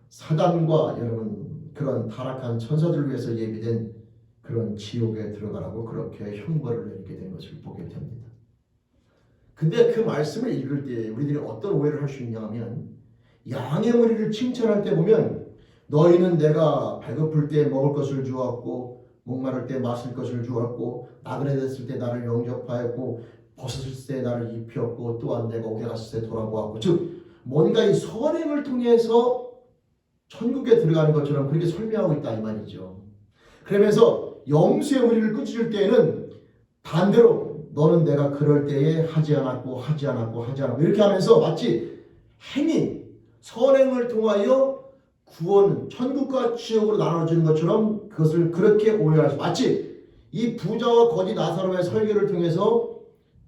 사단과 여러분 그런 타락한 천사들을 위해서 예비된 그런 지옥에 들어가라고 그렇게 형벌을 내리게 된 것을 보게 됩니다. 근데 그 말씀을 읽을 때 우리들이 어떤 오해를 할 수 있냐 하면 양의 무리를 칭찬할 때 보면 너희는 내가 배고플 때 먹을 것을 주었고 목마를 때 마실 것을 주었고 나그네 됐을 때 나를 영접하였고 벗었을 때 나를 입혔고 또한 내가 옥에 갔을 때 돌아보았고 즉 뭔가 이 선행을 통해서 천국에 들어가는 것처럼 그렇게 설명하고 있다 이 말이죠. 그러면서 염수의 무리를 꾸짖을 때에는 반대로 너는 내가 그럴 때에 하지 않았고 이렇게 하면서 마치 행위 선행을 통하여 구원 천국과 지옥으로 나눠지는 것처럼 그것을 그렇게 오해하시 마치 이 부자와 거지 나사로의 설교를 통해서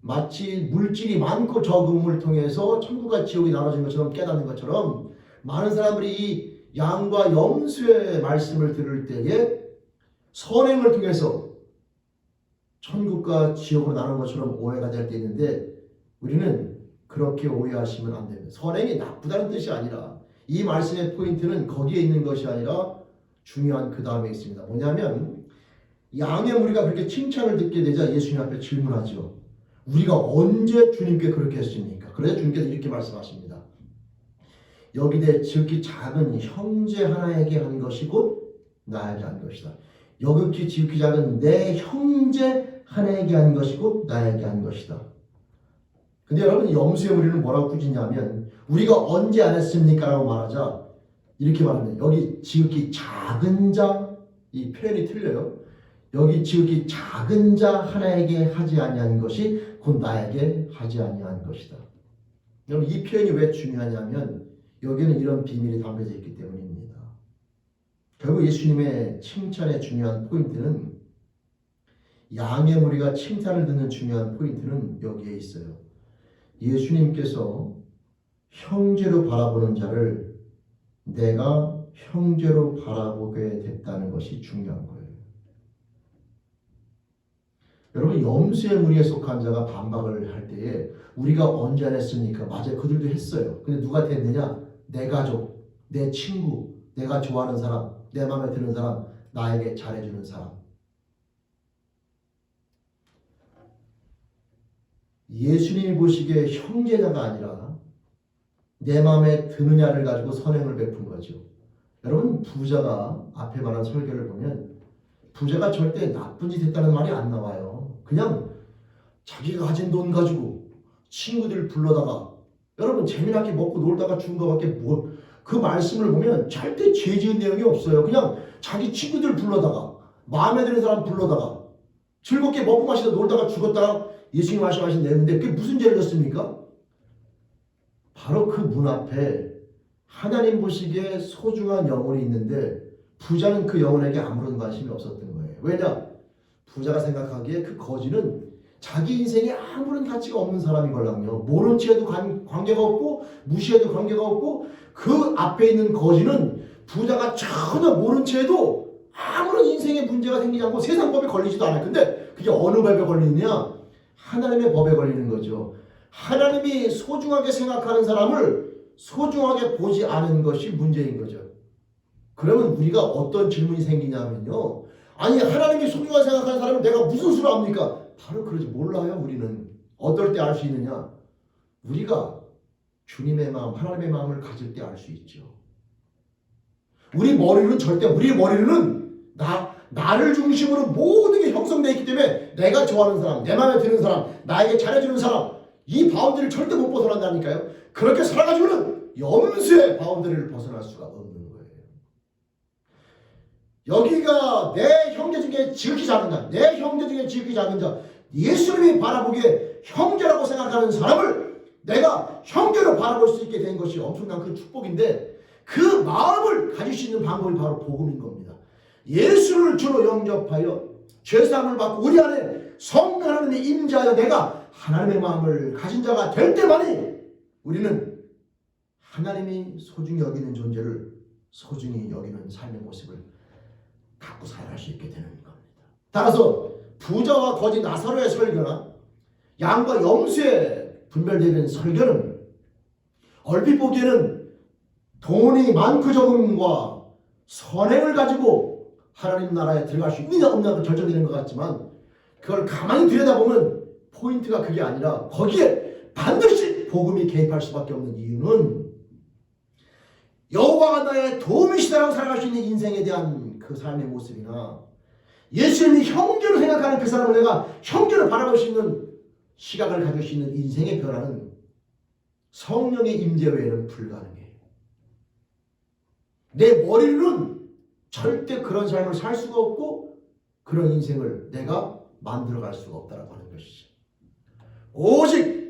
마치 물질이 많고 적음을 통해서 천국과 지옥이 나눠진 것처럼 깨닫는 것처럼 많은 사람들이 이 양과 염수의 말씀을 들을 때에 선행을 통해서 천국과 지옥으로 나누는 것처럼 오해가 될 때 있는데 우리는 그렇게 오해하시면 안 됩니다. 선행이 나쁘다는 뜻이 아니라 이 말씀의 포인트는 거기에 있는 것이 아니라 중요한 그 다음에 있습니다. 뭐냐면 양의 무리가 그렇게 칭찬을 듣게 되자 예수님 앞에 질문하죠. 우리가 언제 주님께 그렇게 했습니까? 그래서 주님께서 이렇게 말씀하십니다. 여기대 지극히 작은 형제 하나에게 한 것이 곧 나에게 한 것이다. 여극히 지극히 작은 내 형제 하나에게 한 것이 곧 나에게 한 것이다. 근데 여러분 염수의 무리는 뭐라고 꾸짖냐면 우리가 언제 안 했습니까? 라고 말하자 이렇게 말합니다. 여기 지극히 작은 자 이 표현이 틀려요. 여기 지극히 작은 자 하나에게 하지 아니한 것이 곧 나에게 하지 아니한 것이다. 여러분 이 표현이 왜 중요하냐면 여기는 이런 비밀이 담겨져 있기 때문입니다. 결국 예수님의 칭찬의 중요한 포인트는 양의 무리가 칭찬을 듣는 중요한 포인트는 여기에 있어요. 예수님께서 형제로 바라보는 자를 내가 형제로 바라보게 됐다는 것이 중요한 거예요. 여러분 염수의 무리에 속한 자가 반박을 할 때에 우리가 언제 안 했습니까? 맞아요. 그들도 했어요. 근데 누가 됐느냐? 내 가족, 내 친구, 내가 좋아하는 사람, 내 마음에 드는 사람, 나에게 잘해주는 사람. 예수님이 보시기에 형제자가 아니라 내 마음에 드느냐를 가지고 선행을 베푼 거죠. 여러분 부자가 앞에 말한 설교를 보면 부자가 절대 나쁜 짓 했다는 말이 안 나와요. 그냥 자기가 가진 돈 가지고 친구들 불러다가 여러분 재미나게 먹고 놀다가 죽은 것밖에 그 말씀을 보면 절대 죄 지은 내용이 없어요. 그냥 자기 친구들 불러다가 마음에 드는 사람 불러다가 즐겁게 먹고 마시다 놀다가 죽었다가 예수님이 말씀하신 내용인데 그게 무슨 죄를 졌습니까? 바로 그 문 앞에 하나님 보시기에 소중한 영혼이 있는데 부자는 그 영혼에게 아무런 관심이 없었던 거예요. 왜냐? 부자가 생각하기에 그 거지는 자기 인생에 아무런 가치가 없는 사람이걸랑요. 모른 채에도 관계가 없고 무시해도 관계가 없고 그 앞에 있는 거지는 부자가 전혀 모른 채에도 아무런 인생에 문제가 생기지 않고 세상 법에 걸리지도 않아요. 근데 그게 어느 법에 걸리느냐? 하나님의 법에 걸리는 거죠. 하나님이 소중하게 생각하는 사람을 소중하게 보지 않은 것이 문제인 거죠. 그러면 우리가 어떤 질문이 생기냐면요. 아니 하나님이 소중하게 생각하는 사람을 내가 무슨 수로 압니까? 바로 그러지 몰라요. 우리는 어떨 때 알 수 있느냐? 우리가 주님의 마음, 하나님의 마음을 가질 때 알 수 있죠. 우리 머리는 나를 중심으로 모든 게 형성되어 있기 때문에 내가 좋아하는 사람, 내 마음에 드는 사람, 나에게 잘해주는 사람 이 바운드리를 절대 못 벗어난다니까요. 그렇게 살아가지고는 염수의 바운드리를 벗어날 수가 없는 거예요. 여기가 내 형제 중에 지극히 작은 자, 내 형제 중에 지극히 작은 자, 예수님이 바라보기에 형제라고 생각하는 사람을 내가 형제로 바라볼 수 있게 된 것이 엄청난 그 축복인데 그 마음을 가질 수 있는 방법이 바로 복음인 겁니다. 예수를 주로 영접하여 죄사함을 받고 우리 안에 성령 하나님의 임재하여 내가 하나님의 마음을 가진 자가 될 때만이 우리는 하나님이 소중히 여기는 존재를 소중히 여기는 삶의 모습을 갖고 살아갈 수 있게 되는 겁니다. 따라서 부자와 거지 나사로의 설교나 양과 염수에 분별되는 설교는 얼핏 보기에는 돈이 많고 적음과 선행을 가지고 하나님 나라에 들어갈 수 있느냐 없느냐가 결정되는 것 같지만 그걸 가만히 들여다보면 포인트가 그게 아니라 거기에 반드시 복음이 개입할 수밖에 없는 이유는 여호와가 나의 도움이시다라고 살아갈 수 있는 인생에 대한 그 삶의 모습이나 예수님이 형제로 생각하는 그 사람을 내가 형제로 바라볼 수 있는 시각을 가질 수 있는 인생의 변화는 성령의 임재 외에는 불가능해요. 내 머리로는 절대 그런 삶을 살 수가 없고 그런 인생을 내가 만들어갈 수가 없다라고 하는 것이죠. 오직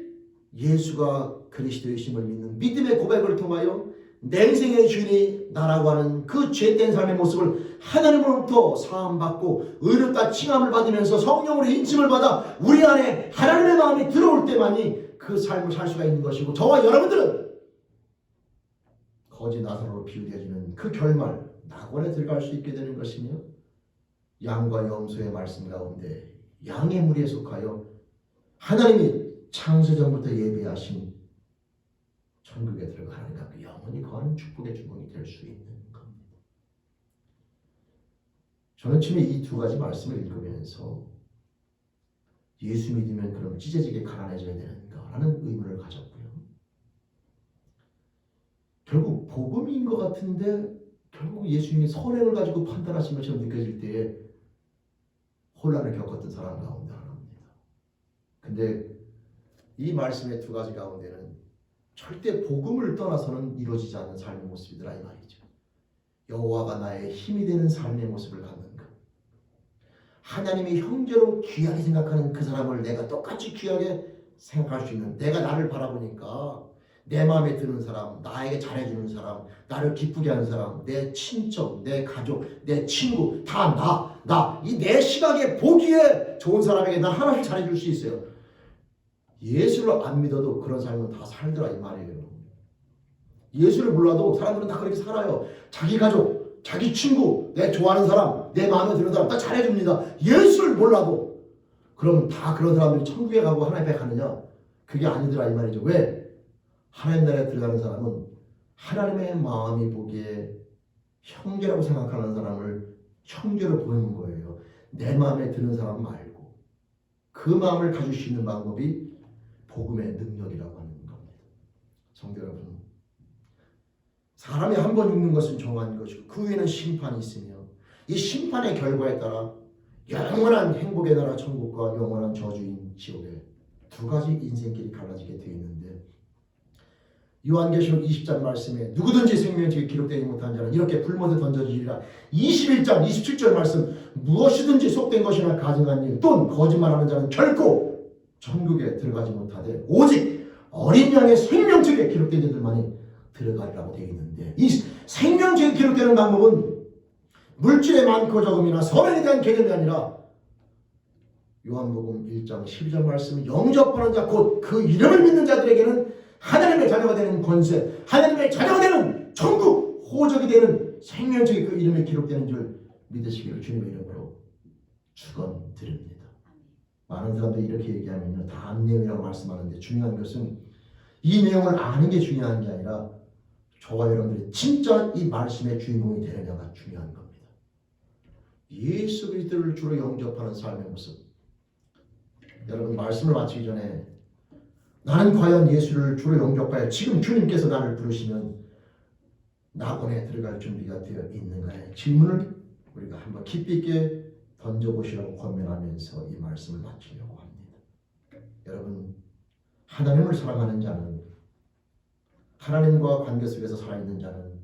예수가 그리스도이심을 믿는 믿음의 고백을 통하여 내 인생의 주인이 나라고 하는 그 죄된 삶의 모습을 하나님으로부터 사함받고 의롭다 칭함을 받으면서 성령으로 인침을 받아 우리 안에 하나님의 마음이 들어올 때만이 그 삶을 살 수가 있는 것이고, 저와 여러분들은 거지 나사로로 비유되어지는 그 결말 낙원에 들어갈 수 있게 되는 것이며, 양과 염소의 말씀 가운데 양의 무리에 속하여 하나님이 창세전부터 예비하신 천국에 들어가는 그 영원히 거하는 축복의 주공이 될 수 있는 겁니다. 저는 처음에 이 두 가지 말씀을 읽으면서 예수 믿으면 그럼 찢어지게 가난해져야 되는가라는 의문을 가졌고요. 결국 복음인 것 같은데 결국 예수님이 선행을 가지고 판단하신 것처럼 느껴질 때에 혼란을 겪었던 사람 가운데 하나입니다. 근데 이 말씀의 두 가지 가운데는 절대 복음을 떠나서는 이루어지지 않는 삶의 모습이더라 이 말이죠. 여호와가 나의 힘이 되는 삶의 모습을 갖는 것, 하나님이 형제로 귀하게 생각하는 그 사람을 내가 똑같이 귀하게 생각할 수 있는, 내가 나를 바라보니까 내 마음에 드는 사람, 나에게 잘해주는 사람, 나를 기쁘게 하는 사람, 내 친척, 내 가족, 내 친구 다 이 내 시각에 보기에 좋은 사람에게 난 하나씩 잘해줄 수 있어요. 예수를 안 믿어도 그런 삶은 다 살더라 이 말이에요. 예수를 몰라도 사람들은 다 그렇게 살아요. 자기 가족, 자기 친구, 내 좋아하는 사람, 내 마음에 드는 사람 다 잘해줍니다. 예수를 몰라도. 그럼 다 그런 사람들이 천국에 가고 하나님 앞에 가느냐? 그게 아니더라 이 말이죠. 왜? 하나님 나라에 들어가는 사람은 하나님의 마음이 보기에 형제라고 생각하는 사람을 형제로 보는 거예요. 내 마음에 드는 사람 말고. 그 마음을 가질 수 있는 방법이 복음의 능력이라고 하는 겁니다. 성도 여러분, 사람이 한 번 죽는 것은 정한 것이고 그 후에는 심판이 있으며, 이 심판의 결과에 따라 영원한 행복의 나라 천국과 영원한 저주인 지옥의 두 가지 인생길이 갈라지게 되어 있는데, 요한계시록 20장 말씀에 누구든지 생명책에 기록되지 못한 자는 이렇게 불못에 던져지리라. 21장 27절 말씀, 무엇이든지 속된 것이나 가증한 일 또는 거짓말하는 자는 결코 천국에 들어가지 못하되 오직 어린 양의 생명책에 기록된 자들만이 들어가리라고 되어 있는데, 이 생명책에 기록되는 방법은 물질의 많고 적음이나 선행에 대한 개념이 아니라 요한복음 1장 12절 말씀, 영접하는 자 곧 그 이름을 믿는 자들에게는 하나님의 자녀가 되는 권세, 하나님의 자녀가 되는 천국 호적이 되는 생명책에 그 이름이 기록되는 줄 믿으시기를 주님의 이름으로 축원드립니다. 많은 사람들이 이렇게 얘기하면요, 다 아는 내용이라고 말씀하는데, 중요한 것은 이 내용을 아는 게 중요한 게 아니라 저와 여러분들이 진짜 이 말씀의 주인공이 되느냐가 중요한 겁니다. 예수 그리스도를 주로 영접하는 삶의 모습. 여러분, 말씀을 마치기 전에 나는 과연 예수를 주로 영접하여 지금 주님께서 나를 부르시면 낙원에 들어갈 준비가 되어 있는가의 질문을 우리가 한번 깊이 있게 던져보시라고 권면하면서 이 말씀을 마치려고 합니다. 여러분, 하나님을 사랑하는 자는, 하나님과 관계 속에서 살아있는 자는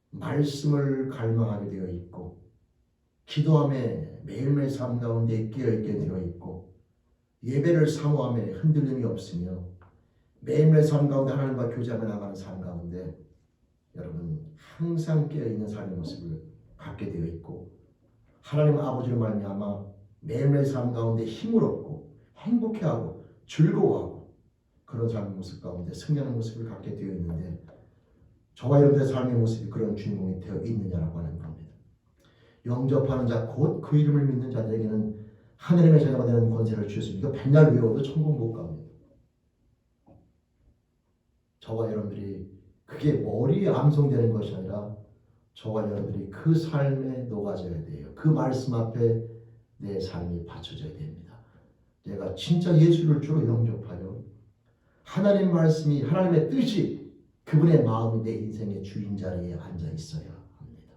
말씀을 갈망하게 되어 있고 기도함에 매일매일 삶 가운데 깨어있게 되어 있고 예배를 사모함에 흔들림이 없으며 매일매일 삶 가운데 하나님과 교제하며 나가는 삶 가운데 여러분 항상 깨어있는 삶의 모습을 갖게 되어 있고, 하나님 아버지로 말미암아 매일매일 삶 가운데 힘을 얻고 행복해하고 즐거워하고 그런 삶의 모습 가운데 승리하는 모습을 갖게 되어 있는데, 저와 여러분의 삶의 모습이 그런 주인공이 되어 있느냐라고 하는 겁니다. 영접하는 자 곧 그 이름을 믿는 자들에게는 하나님의 자녀가 되는 권세를 주셨습니다. 이거 백날 외워도 천국 못 갑니다. 저와 여러분들이 그게 머리에 암송되는 것이 아니라 저와 여러분들이 그 삶에 녹아져야 돼요. 그 말씀 앞에 내 삶이 받쳐져야 됩니다. 내가 진짜 예수를 주로 영접하여 하나님 말씀이, 하나님의 뜻이 그분의 마음이 내 인생의 주인 자리에 앉아 있어야 합니다.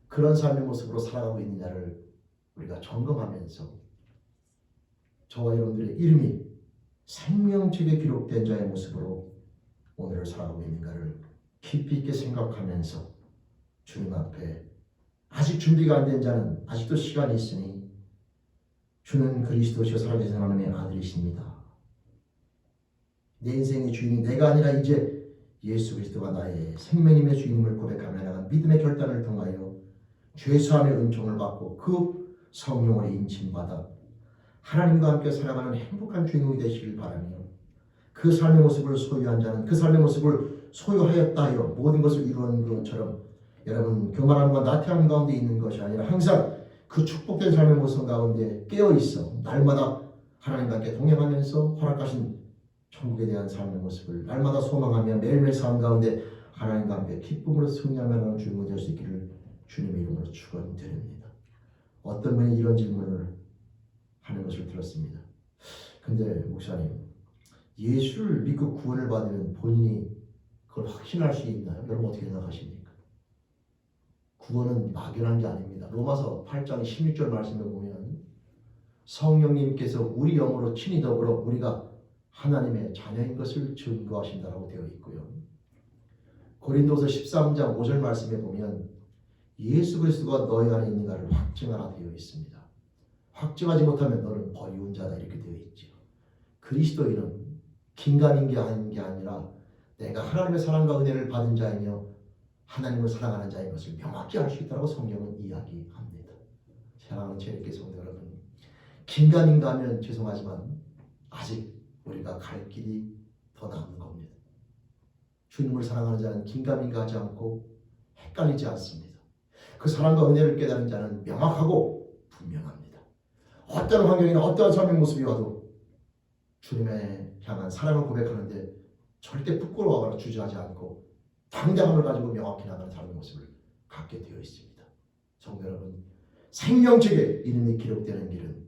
그런 삶의 모습으로 살아가고 있느냐를 우리가 점검하면서 저와 여러분들의 이름이 생명책에 기록된 자의 모습으로 오늘을 살아가고 있는가를 깊이 있게 생각하면서 주님 앞에 아직 준비가 안 된 자는 아직도 시간이 있으니 주는 그리스도시요 살아계신 하나님의 아들이십니다. 내 인생의 주인이 내가 아니라 이제 예수 그리스도가 나의 생명임의 주인임을 고백하며 나간 믿음의 결단을 통하여 죄사함의 은총을 받고 그 성령으로 인침받아 하나님과 함께 살아가는 행복한 주인공이 되시길 바라며 그 삶의 모습을 소유한 자는 그 삶의 모습을 소유하였다 하여 모든 것을 이루는 것처럼 여러분 교만함과 나태함 가운데 있는 것이 아니라 항상 그 축복된 삶의 모습 가운데 깨어있어 날마다 하나님과 함께 동행하면서 허락하신 천국에 대한 삶의 모습을 날마다 소망하며 매일매일 삶 가운데 하나님과 함께 기쁨으로 승리하며 나가는 주인공이 될 수 있기를 주님의 이름으로 축원드립니다. 어떤 분이 이런 질문을 하는 것을 들었습니다. 근데 목사님, 예수를 믿고 구원을 받으면 본인이 그걸 확신할 수 있나요? 여러분 어떻게 생각하십니까? 구원은 막연한 게 아닙니다. 로마서 8장 16절 말씀을 보면 성령님께서 우리 영으로 친히 더불어 우리가 하나님의 자녀인 것을 증거하신다라고 되어 있고요. 고린도서 13장 5절 말씀에 보면 예수 그리스도가 너희 안에 있는가를 확증하라 되어 있습니다. 확증하지 못하면 너는 버리운 자다 이렇게 되어 있죠. 그리스도인은 긴가민 게 아닌 게 아니라 내가 하나님의 사랑과 은혜를 받은 자이며 하나님을 사랑하는 자인 것을 명확히 알 수 있다고 성경은 이야기합니다. 사랑하는 제일교회 성도 여러분, 긴가민가 하면 죄송하지만 아직 우리가 갈 길이 더 남은 겁니다. 주님을 사랑하는 자는 긴가민가 하지 않고 헷갈리지 않습니다. 그 사랑과 은혜를 깨달은 자는 명확하고 분명합니다. 어떤 환경이나 어떠한 삶의 모습이 와도 주님의 향한 사랑을 고백하는데 절대 부끄러워하거나 주저하지 않고 당당함을 가지고 명확히 나가는 삶의 모습을 갖게 되어 있습니다. 성도 여러분, 생명책에 이름이 기록되는 길은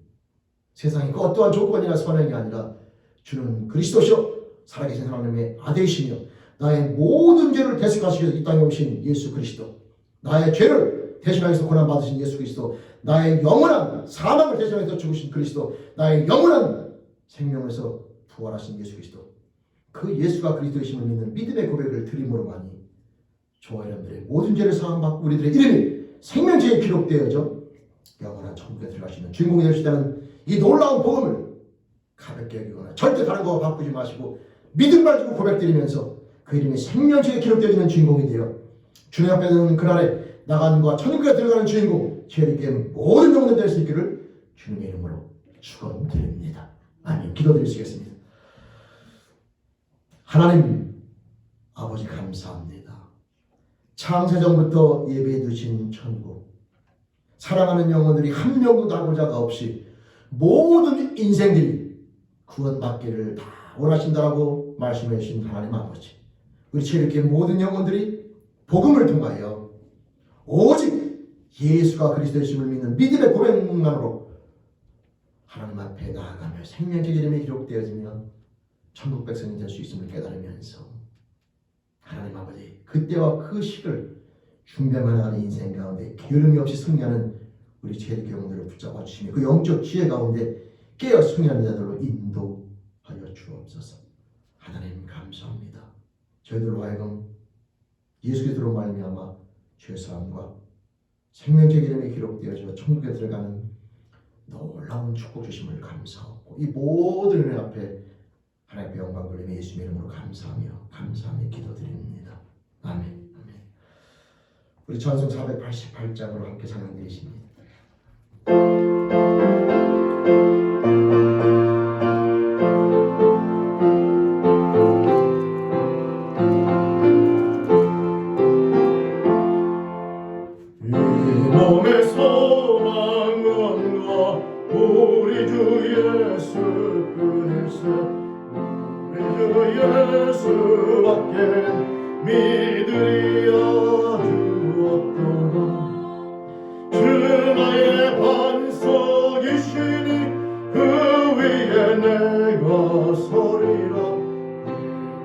세상의 그 어떠한 조건이나 선행이 아니라 주는 그리스도시요 살아계신 하나님의 아들이시며 나의 모든 죄를 대속하시기 위해서 이 땅에 오신 예수 그리스도, 나의 죄를 대신하여서 고난받으신 예수 그리스도, 나의 영원한 사망을 대신하여서 죽으신 그리스도, 나의 영원한 생명에서 부활하신 예수 그리스도, 그 예수가 그리스도이심을 믿는 믿음의 고백을 드림으로만이 저와 여러분들의 모든 죄를 사함받고 우리들의 이름이 생명책에 기록되어져 영원한 천국에 들어갈 수 있는 주인공이 될 수 있다는 이 놀라운 복음을 가볍게 여기거나 절대 다른 거와 바꾸지 마시고 믿음 가지고 고백드리면서 그 이름이 생명책에 기록되어지는 주인공이 되어 주님 앞에 서는 그날에 나간과 천국에 들어가는 주인공 죄인에게 모든 영혼들 될 수 있기를 주님의 이름으로 축원드립니다. 아멘. 기도드리시겠습니다. 하나님 아버지 감사합니다. 창세전부터 예배해 두신 천국, 사랑하는 영혼들이 한 명도 나고 자가 없이 모든 인생들이 구원받기를 다 원하신다라고 말씀해 주신 하나님 아버지, 우리 이렇게 모든 영혼들이 복음을 통하여 오직 예수가 그리스도이심을 믿는 믿음의 고백만으로 하나님 앞에 나아가며 생명책 이름이 기록되어지며 천국 백성이 될 수 있음을 깨달으면서 하나님 아버지 그때와 그 시를 중대만 하는 인생 가운데 게으름이 없이 승리하는 우리 죄의 영혼들을 붙잡아 주시며 그 영적 지혜 가운데 깨어 승리하는 자들로 인도하여 주옵소서. 하나님 감사합니다. 저희들로 하여금 예수 그리스도로 말미암아 죄사함과 생명책 이름이 기록되어져 천국에 들어가는 놀라운 축복 주심을 감사하고 이 모든 은혜 앞에 하나님의 영광 돌리며 예수님의 이름으로 감사하며 기도드립니다. 아멘. 아멘. 우리 찬송 488장으로 함께 찬양 드리십니다. 몸의 소망과 우리 주 예수 그리스도 우리 주 예수밖에 믿으리야 주었도다. 주 나의 반석이시니 그 위에 내가 서리라.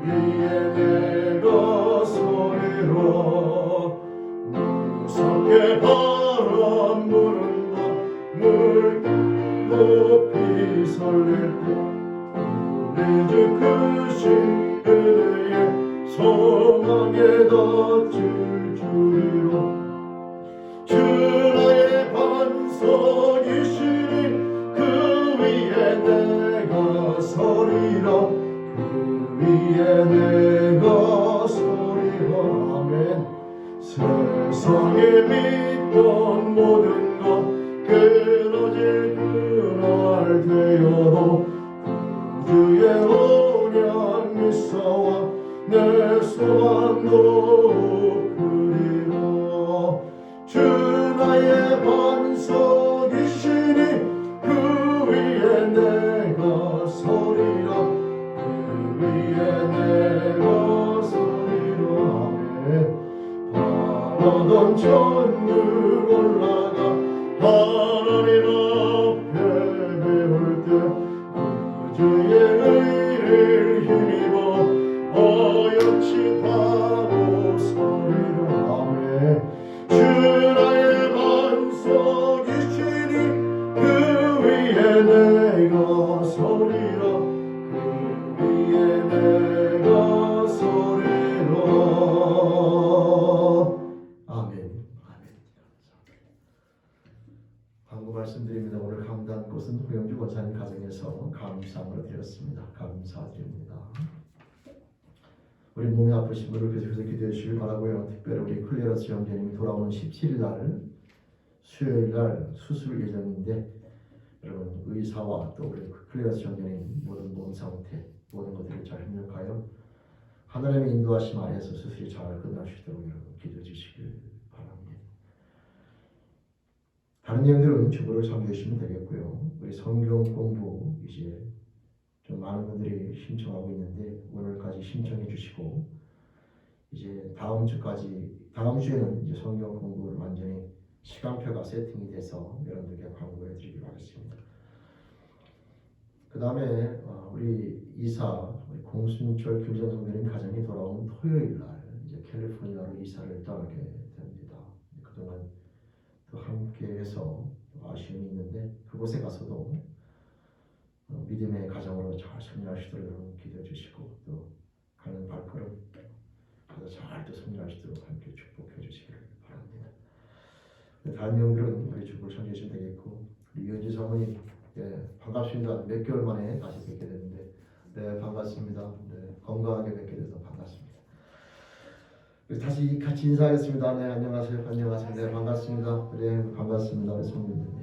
그 위에 내가 서리라 무섭게 바람 부는 밤 물결 높이 설릴 때 우리 주 크신 은혜에 소망에 덧질 줄이로 주 나의 반석이시니 그 위에 내가 서리라 그 위에 내가 서리라 아멘 세상에 믿던 모든 것 끊어질 그날 되어도 주의 언약 미사와 내 소망도 그리라 주 나의 반석이시니 그 위에 내가 서리라 그 위에 내가 서리라 아멘 바라던 천국 올라가 하나님 앞에 배울 때 주의 의를 힘입어 어여치 타고 서리라 아멘 주 나의 반석이시니 그 위에 내가 서리라 그 위에 내가 서리라 아멘 광고 말씀드립니다. 오늘 강단 곳은 후영주 권사님 가정에서 감사함으로 드렸습니다. 감사드립니다. 우리 몸이 아프신 분을 계속해서 기도해 주시길 바라고요. 특별히 우리 클레러스 형제님이 돌아오는 17일 날 수요일 날 수술 예정인데 여러분 의사와 또 우리 클레러스 형제님 모든 몸 상태 모든 것들을 잘 협력하여 하나님의 인도하심 아래에서 수술이 잘 끝날 수 있도록 여러분 기도해 주시길 바랍니다. 다른 내용들은 주보를 참조해 주시면 되겠고요. 우리 성경 공부 이제 좀 많은 분들이 신청하고 있는데 오늘까지 신청해 주시고 이제 다음 주에는 이제 성경 공부를 완전히 시간표가 세팅이 돼서 여러분들께 광고해 드리기로 하겠습니다. 그 다음에 우리 우리 공순철 김전 성도님 가정이 돌아오는 토요일 날 이제 캘리포니아로 이사를 떠나게 됩니다. 그동안 또 함께해서 아쉬움이 있는데 그곳에 가서도 믿음의 가정으로 잘 승리하시도록 여러분 기도해 주시고 또 가는 발걸음 가서 잘 또 승리하시도록 함께 축복해 주시기를 바랍니다. 다른 내용들은 우리 주보를 참조해 주시면 되겠고 우리 이은지 사모님 반갑습니다. 몇 개월 만에 다시 뵙게 됐는데 네 반갑습니다. 네, 건강하게 뵙게 돼서 반갑습니다. 다시 같이 인사하겠습니다. 네 안녕하세요. 안녕하세요. 네 반갑습니다. 네 반갑습니다. 우리 성도님들.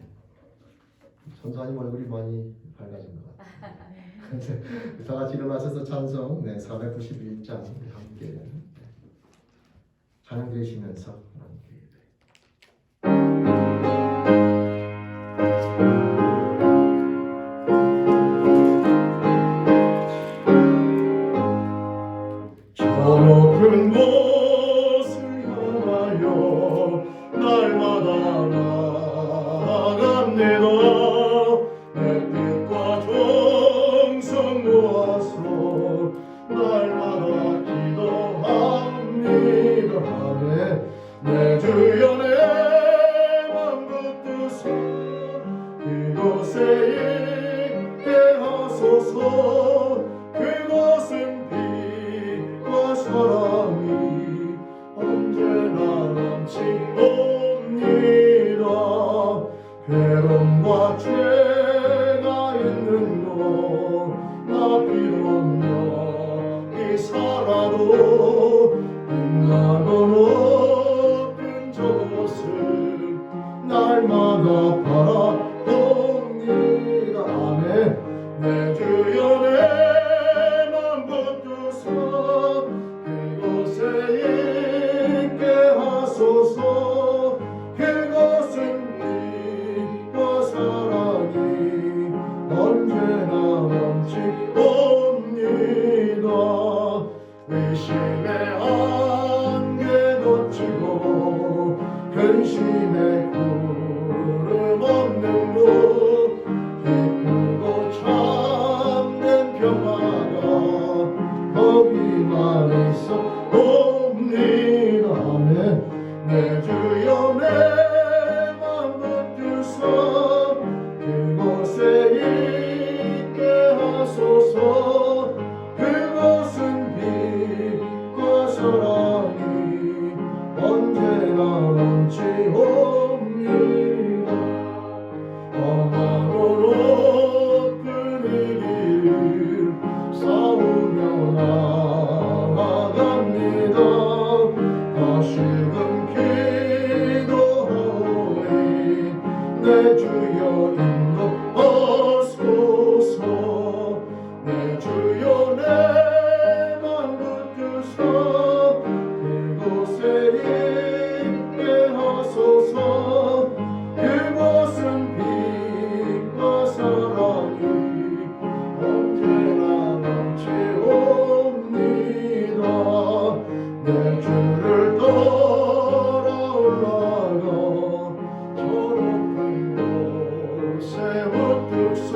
선사님 얼굴이 많이 밝아진 것 같아요. 다 같이 일어나셔서 찬송 491장 함께 찬양 드리시면서 함께 저 높은 곳을 향하여 날마다 나아갑니다. 내 뜻과 정성 모아서 날마다 기도합니다. 아멘. 내 주여 내 맘 붙드사 그곳에 있게 하소서. 그것은 빛과 사랑이 언제나 넘치옵니다. 괴로움과 죄가 있는 곳나 비록 여기 살아도 빛나고 높은 저곳을 날마다 바라봅니다. 아멘. 내 주여 내 맘 붙드사 그곳에 있게 하소서. 그것은 빛과 사랑이 언제나 넘치옵니다. 의심의 안개 걷히고 근심의 구름 없는 곳 기쁘고 참된 평화가 거기 나만 있사옵니다. 아멘. 내 주여 내 맘 붙드사 그곳에 있게 하소서. 그것은 빛과 사랑이 언제나 넘치옵니다. 험하고 높은 이 길을 싸우며 나아갑니다. 다시금 기도하오니 내 주여 인도하소서. 내 주여 내 맘 붙드사 그곳에 있게 하소서. 그곳은 빛과 사랑이 언제나 넘치옵니다. 내 주를 따라 올라가 저 높은 곳에 우뚝 서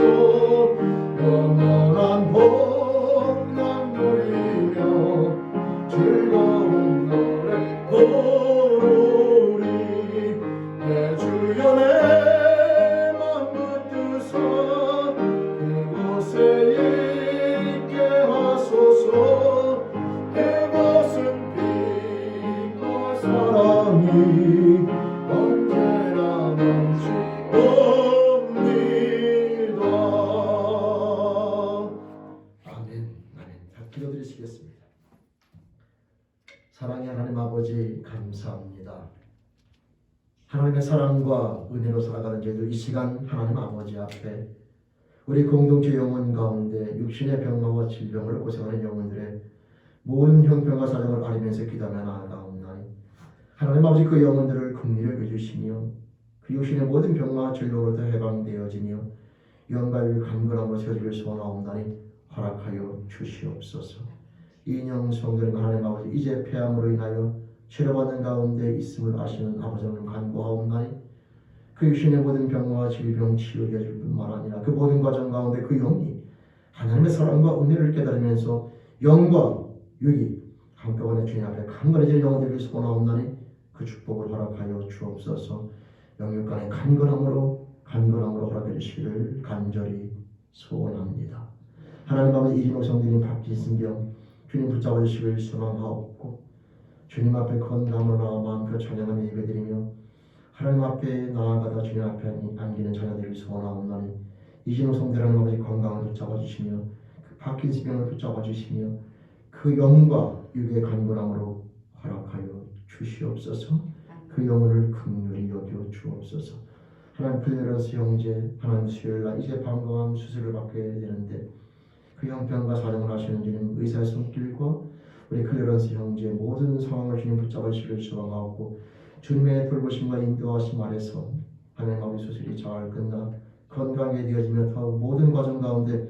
영원한 복락 누리며 즐거운 노래 부르리. 내 주여 내 맘 붙드사 그곳에 있게 하소서. 그곳은 빛과 사랑이 언제나 넘치옵니다. 아멘. 아멘. 다 기도드리시겠습니다. 사랑의 하나님 아버지 감사합니다. 하나님의 사랑과 은혜로 살아가는 저희들 이 시간 하나님 아버지 앞에 우리 공동체 영혼 가운데 육신의 병마와 질병으로 고생하는 영혼들의 모든 형편과 사정을 알면서 기도하며 나아가옵나니 하나님 아버지 그 영혼들을 긍휼히 여겨주시며 그 육신의 모든 병마와 질병으로부터 해방되어지며 영가의 강건함으로 세워지길 소원하옵나니 허락하여 주시옵소서. 인형 성도님 하나님 아버지 이제 폐암으로 인하여 치료받는 가운데 있음을 아시는 아버지 하나님 간구하옵나니 그 육신의 모든 병과 질병 치유되어 줄 뿐만 아니라 그 모든 과정 가운데 그 영이 하나님의 사랑과 은혜를 깨달으면서 영과 육이 한꺼번에 주님 앞에 강건해지는 영혼들이 소원하옵나니 그 축복을 허락하여 주옵소서. 영육간의 간건함으로 허락해 주시기를 간절히 소원합니다. 하나님 아버지 이진옥 성도님 박진승병 주님 붙잡아 주시길 소망하옵고 주님 앞에 건강으로 나와 마음껏 찬양하며 예배드리며 하나님 앞에 나아가다 주님 앞에 안기는 자녀들을 소원하옵나니 이진호 성대라는 아버지 건강을 붙잡아 주시며 그 파킨스병을 붙잡아 주시며 그 영과 육의 간절함으로 허락하여 주시옵소서. 그 영혼을 긍휼히 여겨 주옵소서. 하나님 클레런스 형제 하나님 수요일날 이제 방광암 수술을 받게 되는데 그 형편과 사정을 하시는 주님 의사의 손길과 우리 클레런스 형제의 모든 상황을 주님 붙잡아 주시길 소망하고 주님의 돌보심과 인도하심 아래서 하나님 아버지 수술이 잘 끝나 건강에 되어지며 더 모든 과정 가운데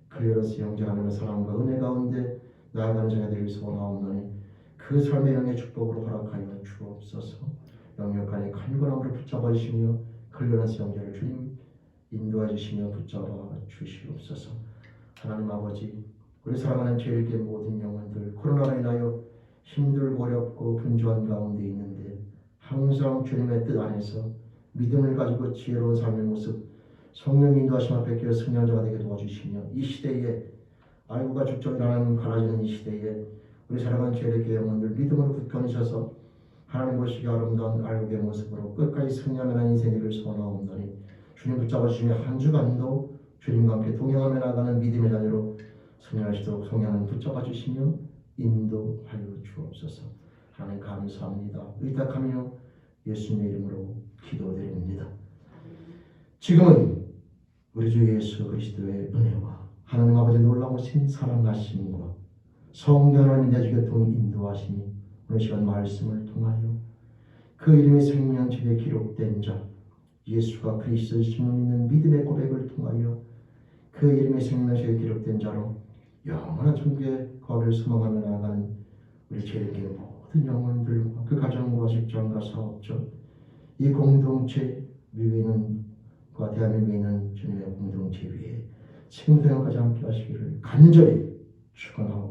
클레런스 형제 하나님의 사랑과 은혜 가운데 나아가는 자녀들을 소원하옵나니 그 삶의 영의 축복으로 허락하여 주옵소서. 영역간의 간절함으로 붙잡아 주시며 클레런스 형제를 주님 인도해 주시며 붙잡아 주시옵소서. 하나님 아버지 우리 사랑하는 죄인의 모든 영혼들 코로나로 인하여 힘들고 어렵고 분주한 가운데 있는데 항상 주님의 뜻 안에서 믿음을 가지고 지혜로운 삶의 모습 성령 인도하심 앞에 끼어 승리한 자가 되게 도와주시며 이 시대에 알고가 죽전이라는 갈라지는 이 시대에 우리 사랑하는 죄인의 영혼들 믿음으로 굳건히셔서 하나님 보시기 아름다운 알고의 모습으로 끝까지 승리하는 인생을 소원하옵나니 주님 붙잡아 주시며 한 주간도 주님과 함께 동행하며 나가는 믿음의 자녀로 승리하시도록 성령을 붙잡아 주시며 인도하여 주옵소서. 하나님 감사합니다. 의탁하며 예수님의 이름으로 기도드립니다. 지금은 우리 주 예수 그리스도의 은혜와 하나님 아버지 놀라우신 사랑하심과 성령 하나님 내주교통 인도하심이 오늘 시간 말씀을 통하여 그 이름의 생명책에 기록된 자 예수가 그리스도이심을 믿는 믿음의 고백을 통하여 그 이름의 생명책에 기록된 자로 영원한 천국에 거기를 소망하며 나아가는 우리 죄인의 모든 영혼들과 그 가정과 직장과 사업적 이 공동체 위에는과 대한민국에 있는 주님의 공동체 위에 생명까지 함께 하시기를 간절히 축원하옵나니